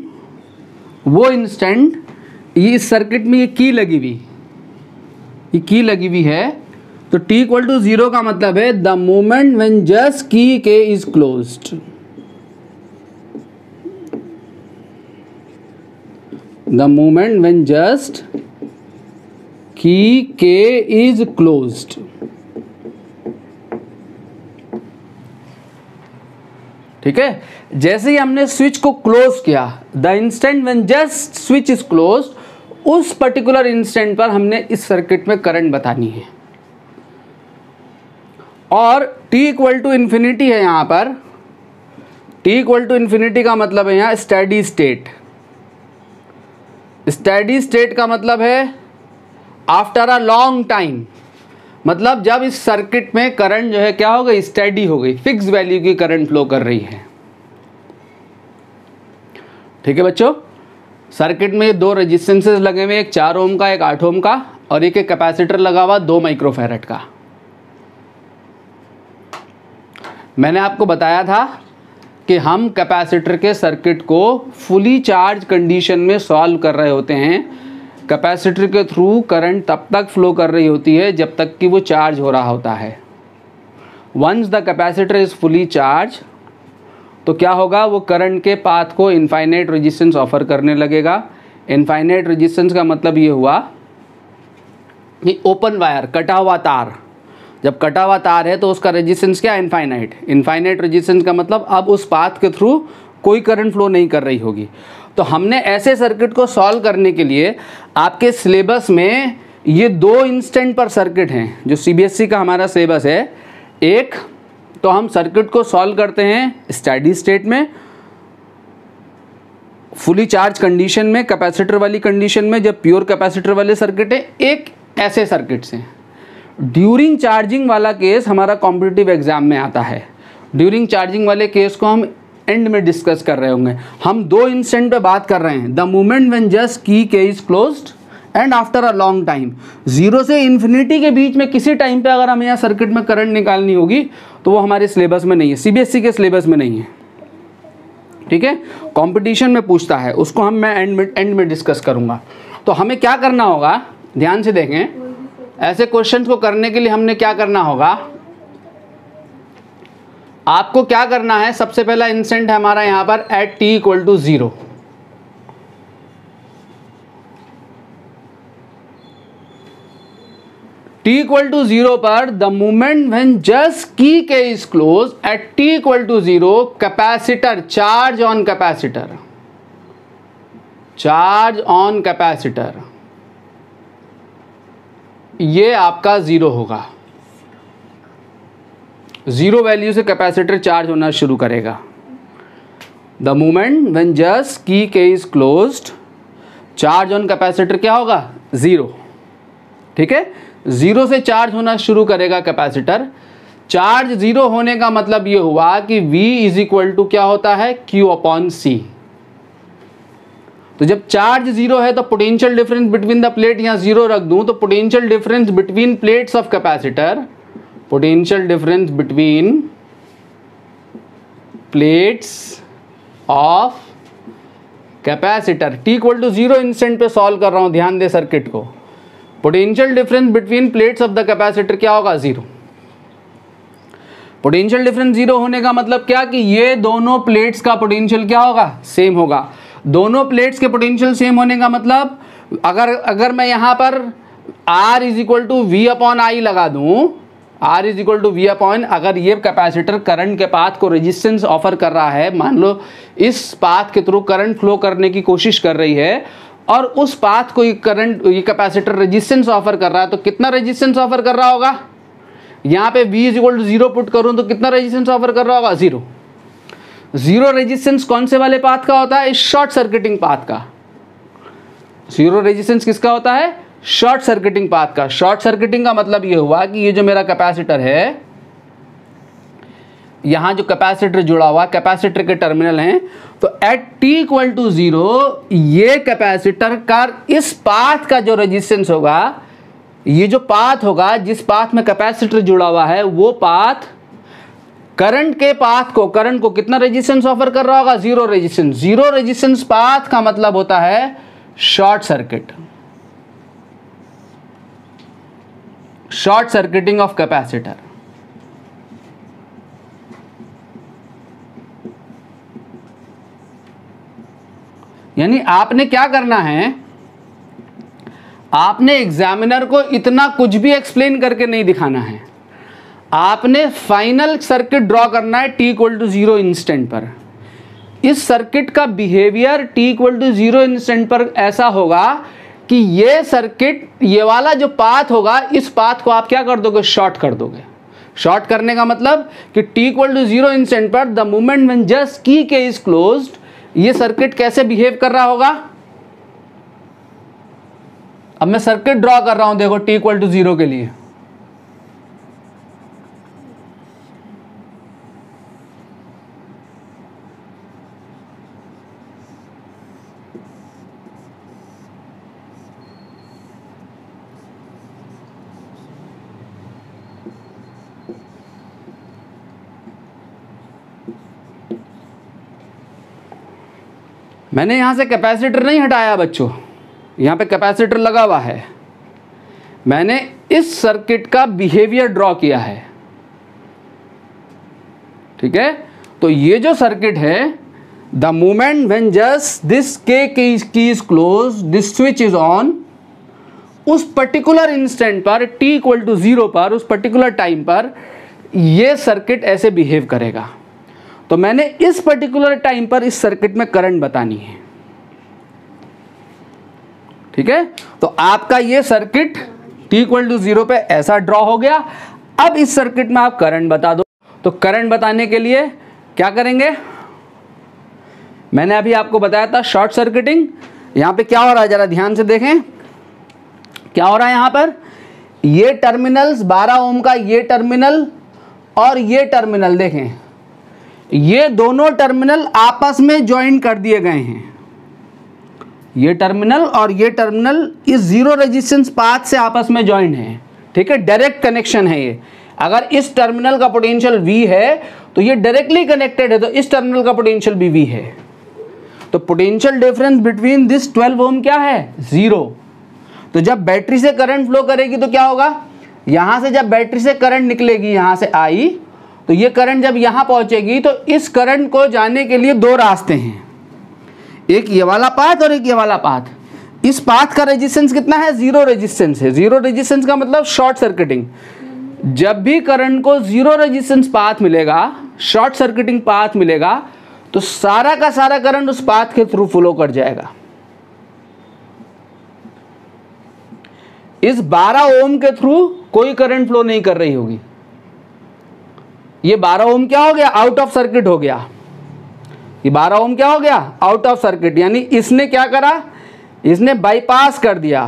वो इंस्टेंट, ये इस सर्किट में ये की लगी हुई, ये की लगी हुई है, तो t इक्वल टू 0 का मतलब है the moment when just key K is closed, the moment when just key K is closed. ठीक है, जैसे ही हमने स्विच को क्लोज किया, the instant when just switch is closed, उस पर्टिकुलर इंस्टेंट पर हमने इस सर्किट में करंट बतानी है। और t इक्वल टू इन्फिनिटी है यहाँ पर, t इक्वल टू इन्फिनिटी का मतलब है यहाँ स्टेडी स्टेट। स्टेडी स्टेट का मतलब है आफ्टर अ लॉन्ग टाइम, मतलब जब इस सर्किट में करंट जो है क्या हो गई, स्टेडी हो गई, फिक्स वैल्यू की करंट फ्लो कर रही है। ठीक है बच्चों, सर्किट में दो रेजिस्टेंसेस लगे हुए, एक 4 ओम का, एक 8 ओम का, और एक कैपेसिटर लगा हुआ 2 माइक्रोफैरड का। मैंने आपको बताया था कि हम कैपेसिटर के सर्किट को फुली चार्ज कंडीशन में सॉल्व कर रहे होते हैं। कैपेसिटर के थ्रू करंट तब तक फ्लो कर रही होती है जब तक कि वो चार्ज हो रहा होता है। Once the capacitor is fully charge, तो क्या होगा, वो करंट के पाथ को इनफाइनाइट रेजिस्टेंस ऑफर करने लगेगा। इनफाइनाइट रेजिस्टेंस का मतलब ये हुआ कि ओपन वायर, कटा हुआ तार, जब कटा हुआ तार है तो उसका रेजिस्टेंस क्या, इनफाइनाइट। इनफाइनाइट रेजिस्टेंस का मतलब अब उस पाथ के थ्रू कोई करंट फ्लो नहीं कर रही होगी। तो हमने ऐसे सर्किट को सॉल्व करने के लिए आपके सिलेबस में ये 2 इंस्टेंट पर सर्किट हैं, जो सीबीएसई का हमारा सिलेबस है। एक तो हम सर्किट को सॉल्व करते हैं स्टेडी स्टेट में, फुली चार्ज कंडीशन में, कैपेसिटर वाली कंडीशन में, जब प्योर कैपेसिटर वाले सर्किट है। एक ऐसे सर्किट से ड्यूरिंग चार्जिंग वाला केस हमारा कॉम्पिटिटिव एग्जाम में आता है। ड्यूरिंग चार्जिंग वाले केस को हम एंड में डिस्कस कर रहे होंगे। हम 2 इंस्टेंट पे बात कर रहे हैं, the moment when just key K is closed end after a long time. 0 से इन्फिनिटी के बीच में किसी टाइम पे अगर हमें यहाँ सर्किट में करंट निकालनी होगी तो वो हमारे सिलेबस में नहीं है, सीबीएसई के सिलेबस में नहीं है। ठीक है, कंपटीशन में पूछता है, उसको मैं एंड में डिस्कस करूँगा। तो हमें क्या करना होगा, ध्यान से देखें, ऐसे क्वेश्चंस को करने के लिए हमने क्या करना होगा, आपको क्या करना है, सबसे पहला इंस्टेंट है हमारा यहाँ पर at t equal to 0। t equal to 0 पर the moment when just key K is close at t equal to 0, capacitor charge on capacitor, charge on capacitor, ये आपका 0 होगा। 0 वैल्यू से कैपेसिटर चार्ज होना शुरू करेगा। The moment when just key K is closed, charge on capacitor क्या होगा, 0। ठीक है, 0 से चार्ज होना शुरू करेगा कैपेसिटर। चार्ज 0 होने का मतलब ये हुआ कि V इज इक्वल टू क्या होता है, Q अपॉन C। तो जब चार्ज 0 है तो potential difference between the plate, यहाँ 0 रख दूं तो potential difference between plates of capacitor, potential difference between plates of capacitor, t equal to 0 instant पे सॉल्व कर रहा हूं, ध्यान दे सर्किट को। Potential difference between plates of the capacitor क्या होगा, 0। पोटेंशियल डिफरेंस 0 होने का मतलब क्या कि ये दोनों प्लेट्स का पोटेंशियल क्या होगा, सेम होगा। दोनों प्लेट्स के पोटेंशियल सेम होने का मतलब अगर मैं यहाँ पर R is equal to V upon I लगा दूँ, R is equal to V upon, अगर ये कैपेसिटर करंट के पाथ को रेजिस्टेंस ऑफर कर रहा है, मान लो इस पाथ के थ्रू करंट फ्लो करने की कोशिश कर रही है और उस पाथ को ये कैपेसिटर रेजिस्टेंस ऑफर कर रहा है, तो कितना रेजिस्टेंस ऑफर कर रहा होगा, यहाँ पे V is equal to 0 put करूँ तो कितना रेजिस्टेंस ऑफर कर रहा होगा, 0। 0 रेजिस्टेंस कौन से वाले पाथ का होता है, शॉर्ट सर्किटिंग पाथ का। 0 रेजिस्टेंस किसका होता है, शॉर्ट सर्किटिंग पाथ का। शॉर्ट सर्किटिंग का मतलब ये हुआ कि ये जो मेरा कैपेसिटर है, यहाँ जो कैपेसिटर जुड़ा हुआ, कैपेसिटर के टर्मिनल हैं, तो एट t इक्वल टू 0 ये कैपेसिटर का इस पाथ का जो रेजिस्टेंस होगा, ये जो पाथ होगा जिस पाथ में कैपेसिटर जुड़ा हुआ है, वो पाथ करंट के पाथ को, करंट को कितना रेजिस्टेंस ऑफर कर रहा होगा? 0 रेजिस्टेंस। 0 रेजिस्टेंस पाथ का मतलब होता है short circuit, short circuiting of capacitor. यानी आपने क्या करना है, आपने एग्जामिनर को इतना कुछ भी एक्सप्लेन करके नहीं दिखाना है, आपने फाइनल सर्किट ड्रॉ करना है t इक्वल टू 0 इंस्टेंट पर। इस सर्किट का behaviour t equal to 0 instant पर ऐसा होगा कि ये सर्किट, ये वाला जो पाथ होगा, इस पाथ को आप क्या कर दोगे? शॉर्ट कर दोगे। शॉर्ट करने का मतलब कि t इक्वल टू 0 इंस्टेंट पर the moment when just key K is closed, ये सर्किट कैसे बिहेव कर रहा होगा? अब मैं सर्किट ड्रॉ कर रहा हूं, देखो t इक्वल टू 0 के लिए। मैंने यहां से कैपेसिटर नहीं हटाया बच्चों, यहां पे कैपेसिटर लगा हुआ है। मैंने इस सर्किट का बिहेवियर ड्रॉ किया है, ठीक है। तो ये जो सर्किट है, the moment when just this के की is close, this switch is on, उस पर्टिकुलर इंस्टेंट पर t इक्वल टू 0 पर, उस पर्टिकुलर टाइम पर ये सर्किट ऐसे बिहेव करेगा। तो मैंने इस पर्टिकुलर टाइम पर इस सर्किट में करंट बतानी है, ठीक है। तो आपका ये सर्किट t इक्वल टू 0 पे ऐसा ड्रॉ हो गया। अब इस सर्किट में आप करंट बता दो। तो करंट बताने के लिए क्या करेंगे? मैंने अभी आपको बताया था शॉर्ट सर्किटिंग। यहां पे क्या हो रहा है, जरा ध्यान से देखें क्या हो रहा है। यहां पर ये टर्मिनल्स 12 ओम का ये टर्मिनल और ये टर्मिनल, देखें ये दोनों टर्मिनल आपस में ज्वाइन कर दिए गए हैं। ये टर्मिनल और ये टर्मिनल इस 0 रेजिस्टेंस पाथ से आपस में ज्वाइन है, ठीक है। डायरेक्ट कनेक्शन है ये। अगर इस टर्मिनल का पोटेंशियल V है तो ये डायरेक्टली कनेक्टेड है, तो इस टर्मिनल का पोटेंशियल भी V है। तो पोटेंशियल डिफरेंस बिटवीन दिस 12 ओम क्या है? 0। तो जब बैटरी से करंट फ्लो करेगी तो क्या होगा? यहां से जब बैटरी से करंट निकलेगी, यहां से आई, तो ये करंट जब यहां पहुंचेगी तो इस करंट को जाने के लिए 2 रास्ते हैं, एक ये वाला पाथ और एक ये वाला पाथ। इस पाथ का रेजिस्टेंस कितना है? 0 रेजिस्टेंस है। 0 रेजिस्टेंस का मतलब शॉर्ट सर्किटिंग। जब भी करंट को 0 रेजिस्टेंस पाथ मिलेगा, शॉर्ट सर्किटिंग पाथ मिलेगा, तो सारा का सारा करंट उस पाथ के थ्रू फ्लो कर जाएगा। इस 12 ओम के थ्रू कोई करंट फ्लो नहीं कर रही होगी। ये 12 ओम क्या हो गया? आउट ऑफ सर्किट हो गया। ये 12 ओम क्या हो गया? Out of circuit. यानी इसने क्या करा? इसने बाईपास कर दिया,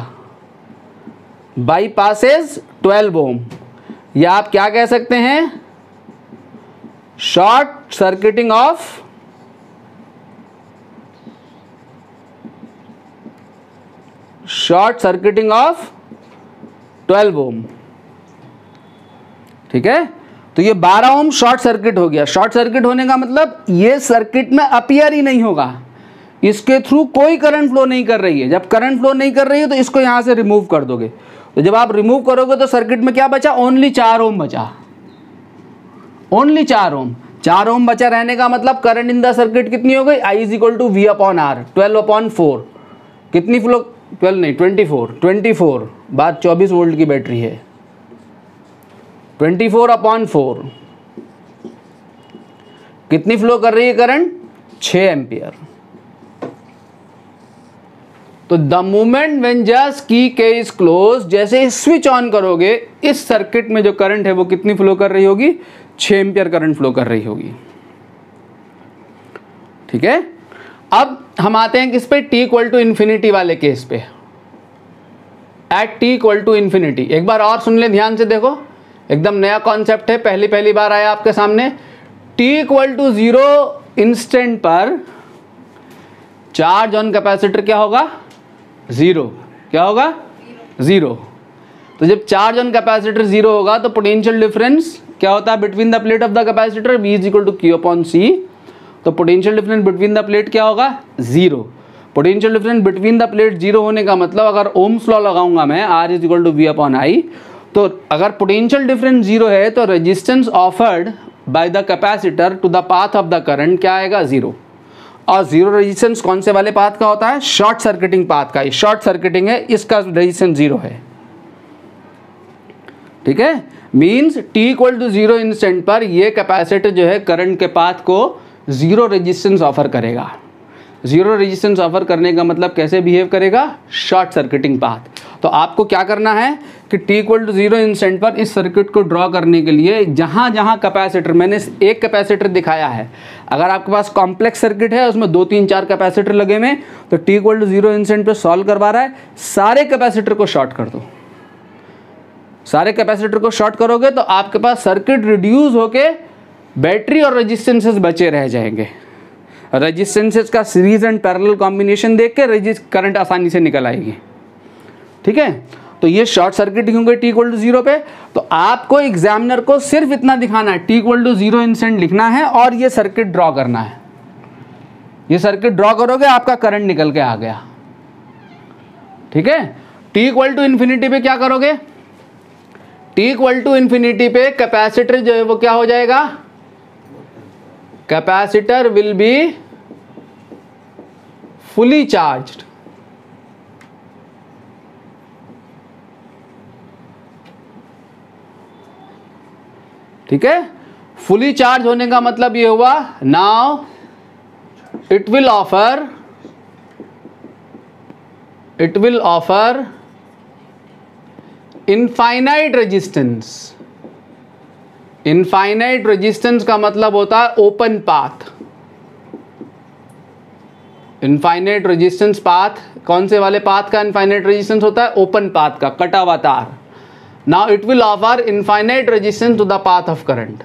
बाईपासेस 12 ओम, या आप क्या कह सकते हैं? Short circuiting of short circuiting of 12 ओम, ठीक है। तो ये 12 ओम शॉर्ट सर्किट हो गया। शॉर्ट सर्किट होने का मतलब ये सर्किट में अपीयर ही नहीं होगा, इसके थ्रू कोई करंट फ्लो नहीं कर रही है। जब करंट फ्लो नहीं कर रही है तो इसको यहां से रिमूव कर दोगे। तो जब आप रिमूव करोगे तो सर्किट में क्या बचा? ओनली 4 ओम बचा, ओनली 4 ओम। 4 ओम बचा रहने का मतलब करंट इन द सर्किट कितनी हो गई? I is equal to V/R, 12/4। कितनी फ्लो? 12 नहीं, 24 बात 24 वोल्ट की बैटरी है। 24/4 कितनी फ्लो कर रही है करंट? 6 एम्पियर। तो the moment when just key K is close, जैसे ही स्विच ऑन करोगे, इस सर्किट में जो करंट है वो कितनी फ्लो कर रही होगी? 6 एम्पियर करंट फ्लो कर रही होगी, ठीक है। अब हम आते हैं किस पे? t इक्वल टू इन्फिनिटी वाले केस पे। At t equal to infinity, एक बार और सुन ले ध्यान से, देखो एकदम नया कॉन्सेप्ट है, पहली बार आया आपके सामने। t इक्वल टू 0 इंस्टेंट पर चार्ज ऑन कैपेसिटर क्या होगा? 0। क्या होगा? 0। तो जब चार्ज ऑन कैपेसिटर 0 होगा तो पोटेंशियल डिफरेंस क्या होता है between the plate of the capacitor? V is equal to Q upon C। तो potential difference between the plate क्या होगा? 0। Potential difference between the plate 0 होने का मतलब अगर ओम्स लॉ लगाऊंगा मैं R is equal to V upon I, तो अगर पोटेंशियल डिफरेंस 0 है तो resistance offered by the capacitor to the path of the current क्या आएगा? 0। और 0 रेजिस्टेंस कौन से वाले पाथ का होता है? शॉर्ट सर्किटिंग पाथ का। शॉर्ट सर्किटिंग है, इसका रेजिस्टेंस 0 है। ठीक है, means t equal to 0 instant पर ये कैपेसिटर जो है करंट के पाथ को 0 रेजिस्टेंस ऑफर करेगा। 0 रेजिस्टेंस ऑफर करने का मतलब कैसे बिहेव करेगा? Short circuiting path. तो आपको क्या करना है कि t इक्वल टू 0 इंस्टेंट पर इस सर्किट को ड्रॉ करने के लिए जहाँ जहाँ कैपेसिटर, मैंने एक कैपेसिटर दिखाया है, अगर आपके पास कॉम्प्लेक्स सर्किट है उसमें 2 3 4 कैपेसिटर लगे हुए, तो t इक्वल टू 0 इंस्टेंट पर सॉल्व करवा रहा है, सारे कैपेसिटर को शॉर्ट कर दो। सारे कैपेसिटर को शॉर्ट करोगे तो आपके पास सर्किट रिड्यूस होके बैटरी और रेजिस्टेंसेस बचे रह जाएंगे। रेजिस्टेंसेस का सीरीज एंड पैरेलल कॉम्बिनेशन देख के करंट आसानी से निकल आएगी। ठीक है, तो ये शॉर्ट सर्किट होंगे t इक्वल टू 0 पे। तो आपको एग्जामिनर को सिर्फ इतना दिखाना है, t इक्वल टू 0 इंस्टेंट लिखना है और ये सर्किट ड्रॉ करना है। ये सर्किट ड्रॉ करोगे आपका करंट निकल के आ गया। ठीक है, t इक्वल टू इन्फिनिटी पे क्या करोगे? t इक्वल टू इन्फिनिटी पे कैपेसिटर जो है वो क्या हो जाएगा? Capacitor will be fully charged. ठीक है, फुली चार्ज होने का मतलब ये हुआ now it will offer infinite resistance. Infinite resistance का मतलब होता है open path. Infinite resistance path कौन से वाले पाथ का इनफाइनाइट रेजिस्टेंस होता है? ओपन पाथ का, कटा हुआ तार। Now it will offer infinite resistance to the path of current.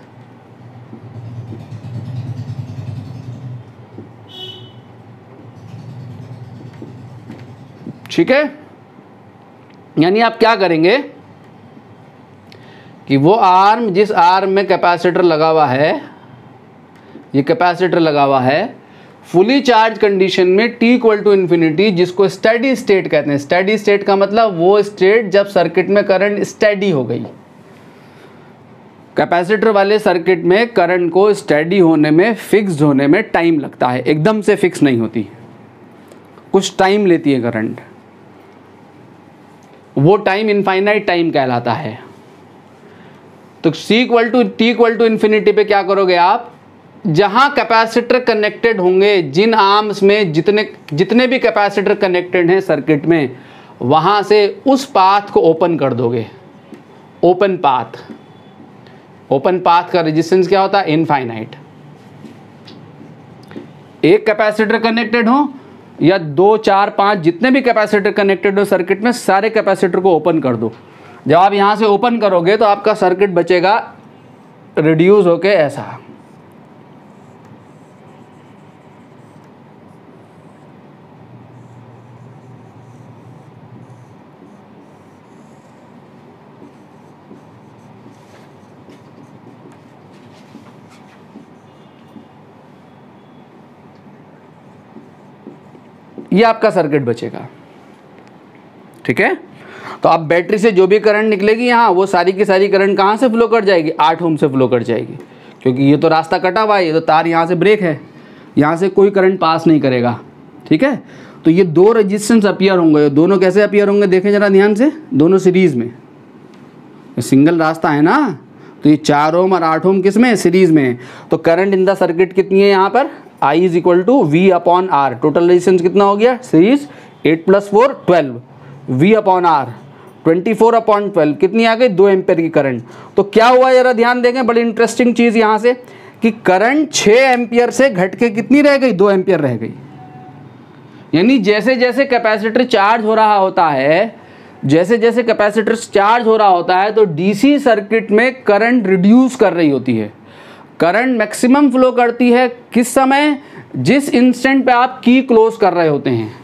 ठीक है, यानी आप क्या करेंगे कि वो आर्म, जिस आर्म में कैपेसिटर लगा हुआ है, ये कैपेसिटर लगा हुआ है, फुली चार्ज कंडीशन में t इक्वल टू इन्फिनिटी, जिसको स्टेडी स्टेट कहते हैं। स्टेडी स्टेट का मतलब वो स्टेट जब सर्किट में करंट स्टेडी हो गई। कैपेसिटर वाले सर्किट में करंट को स्टेडी होने में, फिक्स्ड होने में टाइम लगता है, एकदम से फिक्स नहीं होती, कुछ टाइम लेती है करंट। वो टाइम इनफाइनाइट टाइम कहलाता है। तो t इक्वल टू इन्फिनिटी पे क्या करोगे आप? जहां कैपेसिटर कनेक्टेड होंगे, जिन आर्म्स में जितने भी कैपेसिटर कनेक्टेड हैं सर्किट में, वहां से उस पाथ को ओपन कर दोगे। ओपन पाथ, ओपन पाथ का रेजिस्टेंस क्या होता है? इनफाइनाइट। एक कैपेसिटर कनेक्टेड हो या 2 4 5 जितने भी कैपेसिटर कनेक्टेड हो सर्किट में, सारे कैपेसिटर को ओपन कर दो। जब आप यहां से ओपन करोगे तो आपका सर्किट बचेगा रिड्यूस होके ऐसा। ये आपका सर्किट बचेगा। ठीक है, तो अब बैटरी से जो भी करंट निकलेगी यहाँ, वो सारी की सारी करंट कहाँ से फ्लो कर जाएगी? 8 ओम से फ्लो कर जाएगी, क्योंकि ये तो रास्ता कटा हुआ है, ये तो तार यहाँ से ब्रेक है, यहाँ से कोई करंट पास नहीं करेगा। ठीक है, तो ये 2 रेजिस्टेंस अपीयर होंगे। दोनों कैसे अपीयर होंगे देखें जरा ध्यान से, दोनों सीरीज में। सिंगल रास्ता है ना, तो ये 4 ओम और 8 ओम किस में? सीरीज में। तो करंट इन द सर्किट कितनी है यहाँ पर? I is equal to V upon R। Total resistance कितना हो गया? Series 8 + 4 12, V upon R 24 upon 12 कितनी आ गई? 2 एम्पेयर की करंट। तो क्या हुआ जरा ध्यान देंगे, बड़ी इंटरेस्टिंग चीज़ यहाँ से कि करंट 6 एम्पियर से घट के कितनी रह गई? 2 एम्पियर रह गई। यानी जैसे जैसे कैपेसिटर चार्ज हो रहा होता है, जैसे जैसे कैपेसिटर चार्ज हो रहा होता है, तो डीसी सर्किट में करंट रिड्यूस कर रही होती है। करंट मैक्सिमम फ्लो करती है किस समय? जिस इंस्टेंट पे आप की क्लोज कर रहे होते हैं।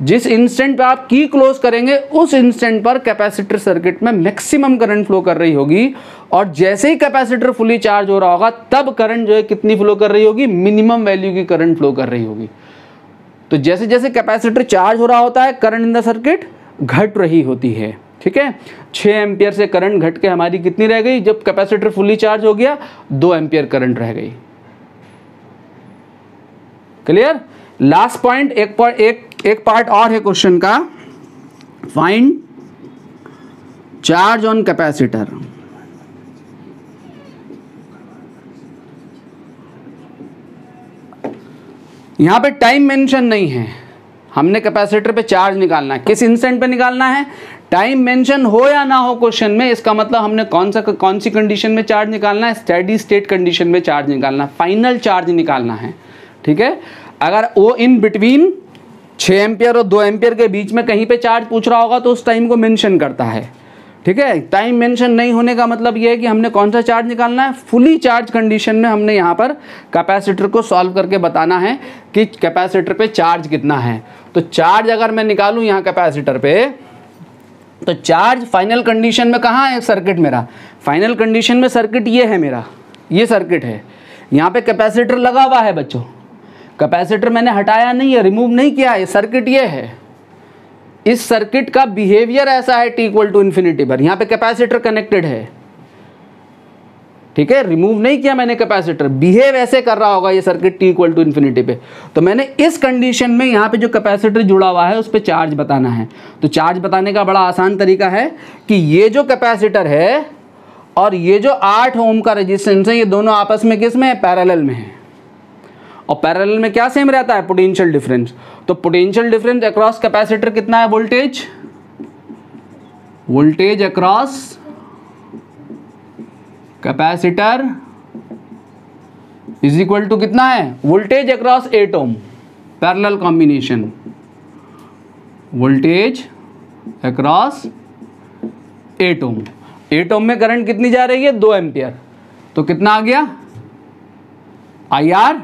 जिस इंस्टेंट पे आप की क्लोज करेंगे उस इंस्टेंट पर कैपेसिटर सर्किट में मैक्सिमम करंट फ्लो कर रही होगी, और जैसे ही कैपेसिटर फुली चार्ज हो रहा होगा तब करंट जो है कितनी फ्लो कर रही होगी? मिनिमम वैल्यू की करंट फ्लो कर रही होगी। तो जैसे जैसे कैपेसिटर चार्ज हो रहा होता है करंट इन द सर्किट घट रही होती है। ठीक है, 6 एम्पियर से करंट घट के हमारी कितनी रह गई? जब कैपेसिटर फुली चार्ज हो गया 2 एम्पियर करंट रह गई। क्लियर? लास्ट पॉइंट, एक पार्ट और है क्वेश्चन का, फाइंड चार्ज ऑन कैपेसिटर। यहां पे टाइम मेंशन नहीं है, हमने कैपेसिटर पे चार्ज निकालना है, किस इंस्टेंट पे निकालना है? टाइम मेंशन हो या ना हो क्वेश्चन में, इसका मतलब हमने कौन सी कंडीशन में चार्ज निकालना है? स्टेडी स्टेट कंडीशन में चार्ज निकालना है, फाइनल चार्ज निकालना है। ठीक है, अगर वो इन बिटवीन 6 एम्पियर और 2 एम्पियर के बीच में कहीं पे चार्ज पूछ रहा होगा तो उस टाइम को मेंशन करता है। ठीक है, टाइम मेंशन नहीं होने का मतलब ये है कि हमने कौन सा चार्ज निकालना है? फुली चार्ज कंडीशन में हमने यहाँ पर कैपेसिटर को सॉल्व करके बताना है कि कैपेसिटर पे चार्ज कितना है। तो चार्ज अगर मैं निकालूँ यहाँ कैपेसिटर पे, तो चार्ज फाइनल कंडीशन में कहाँ है सर्किट मेरा? फाइनल कंडीशन में सर्किट ये है मेरा, ये सर्किट है। यहाँ पे कैपेसिटर लगा हुआ है बच्चों, कैपेसिटर मैंने हटाया नहीं है, रिमूव नहीं किया है, सर्किट ये है। इस सर्किट का बिहेवियर ऐसा है t इक्वल टू इन्फिनिटी पर, यहाँ पे कैपेसिटर कनेक्टेड है। ठीक है, रिमूव नहीं किया मैंने कैपेसिटर, बिहेव ऐसे कर रहा होगा ये circuit t equal to infinity पे। तो मैंने इस कंडीशन में यहाँ पे जो कैपेसिटर जुड़ा हुआ है उस पर चार्ज बताना है। तो चार्ज बताने का बड़ा आसान तरीका है कि ये जो कैपेसिटर है और ये जो 8 ओम का रेजिस्टेंस है, ये दोनों आपस में किस में है? पैरेलल में है। और पैरेलल में क्या सेम रहता है? Potential difference. तो पोटेंशियल डिफरेंस अक्रॉस कैपेसिटर कितना है? Voltage across capacitor is equal to कितना है? Voltage across 8 ohm, parallel combination, voltage across 8 ohm. 8 ohm में करंट कितनी जा रही है? 2 एम्पियर। तो कितना आ गया? IR,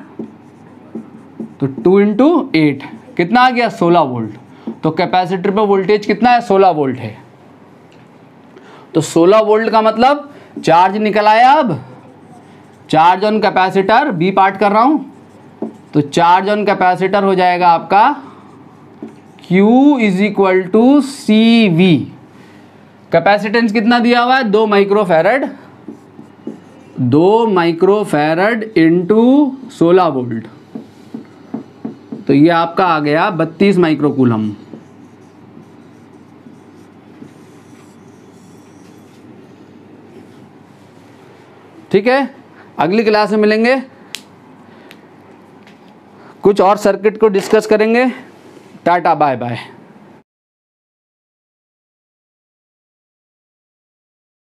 तो 2 इंटू 8 कितना आ गया? 16 वोल्ट। तो कैपेसिटर पे वोल्टेज कितना है? 16 वोल्ट है। तो 16 वोल्ट का मतलब चार्ज निकल आया। अब charge on capacitor, B part कर रहा हूं, तो चार्ज ऑन कैपेसिटर हो जाएगा आपका Q is equal to CV। Capacitance कितना दिया हुआ है? 2 माइक्रोफैरड, 2 माइक्रोफैरड इंटू 16 वोल्ट, तो ये आपका आ गया 32 माइक्रोकूलम। ठीक है, अगली क्लास में मिलेंगे, कुछ और सर्किट को डिस्कस करेंगे। Tata, bye bye.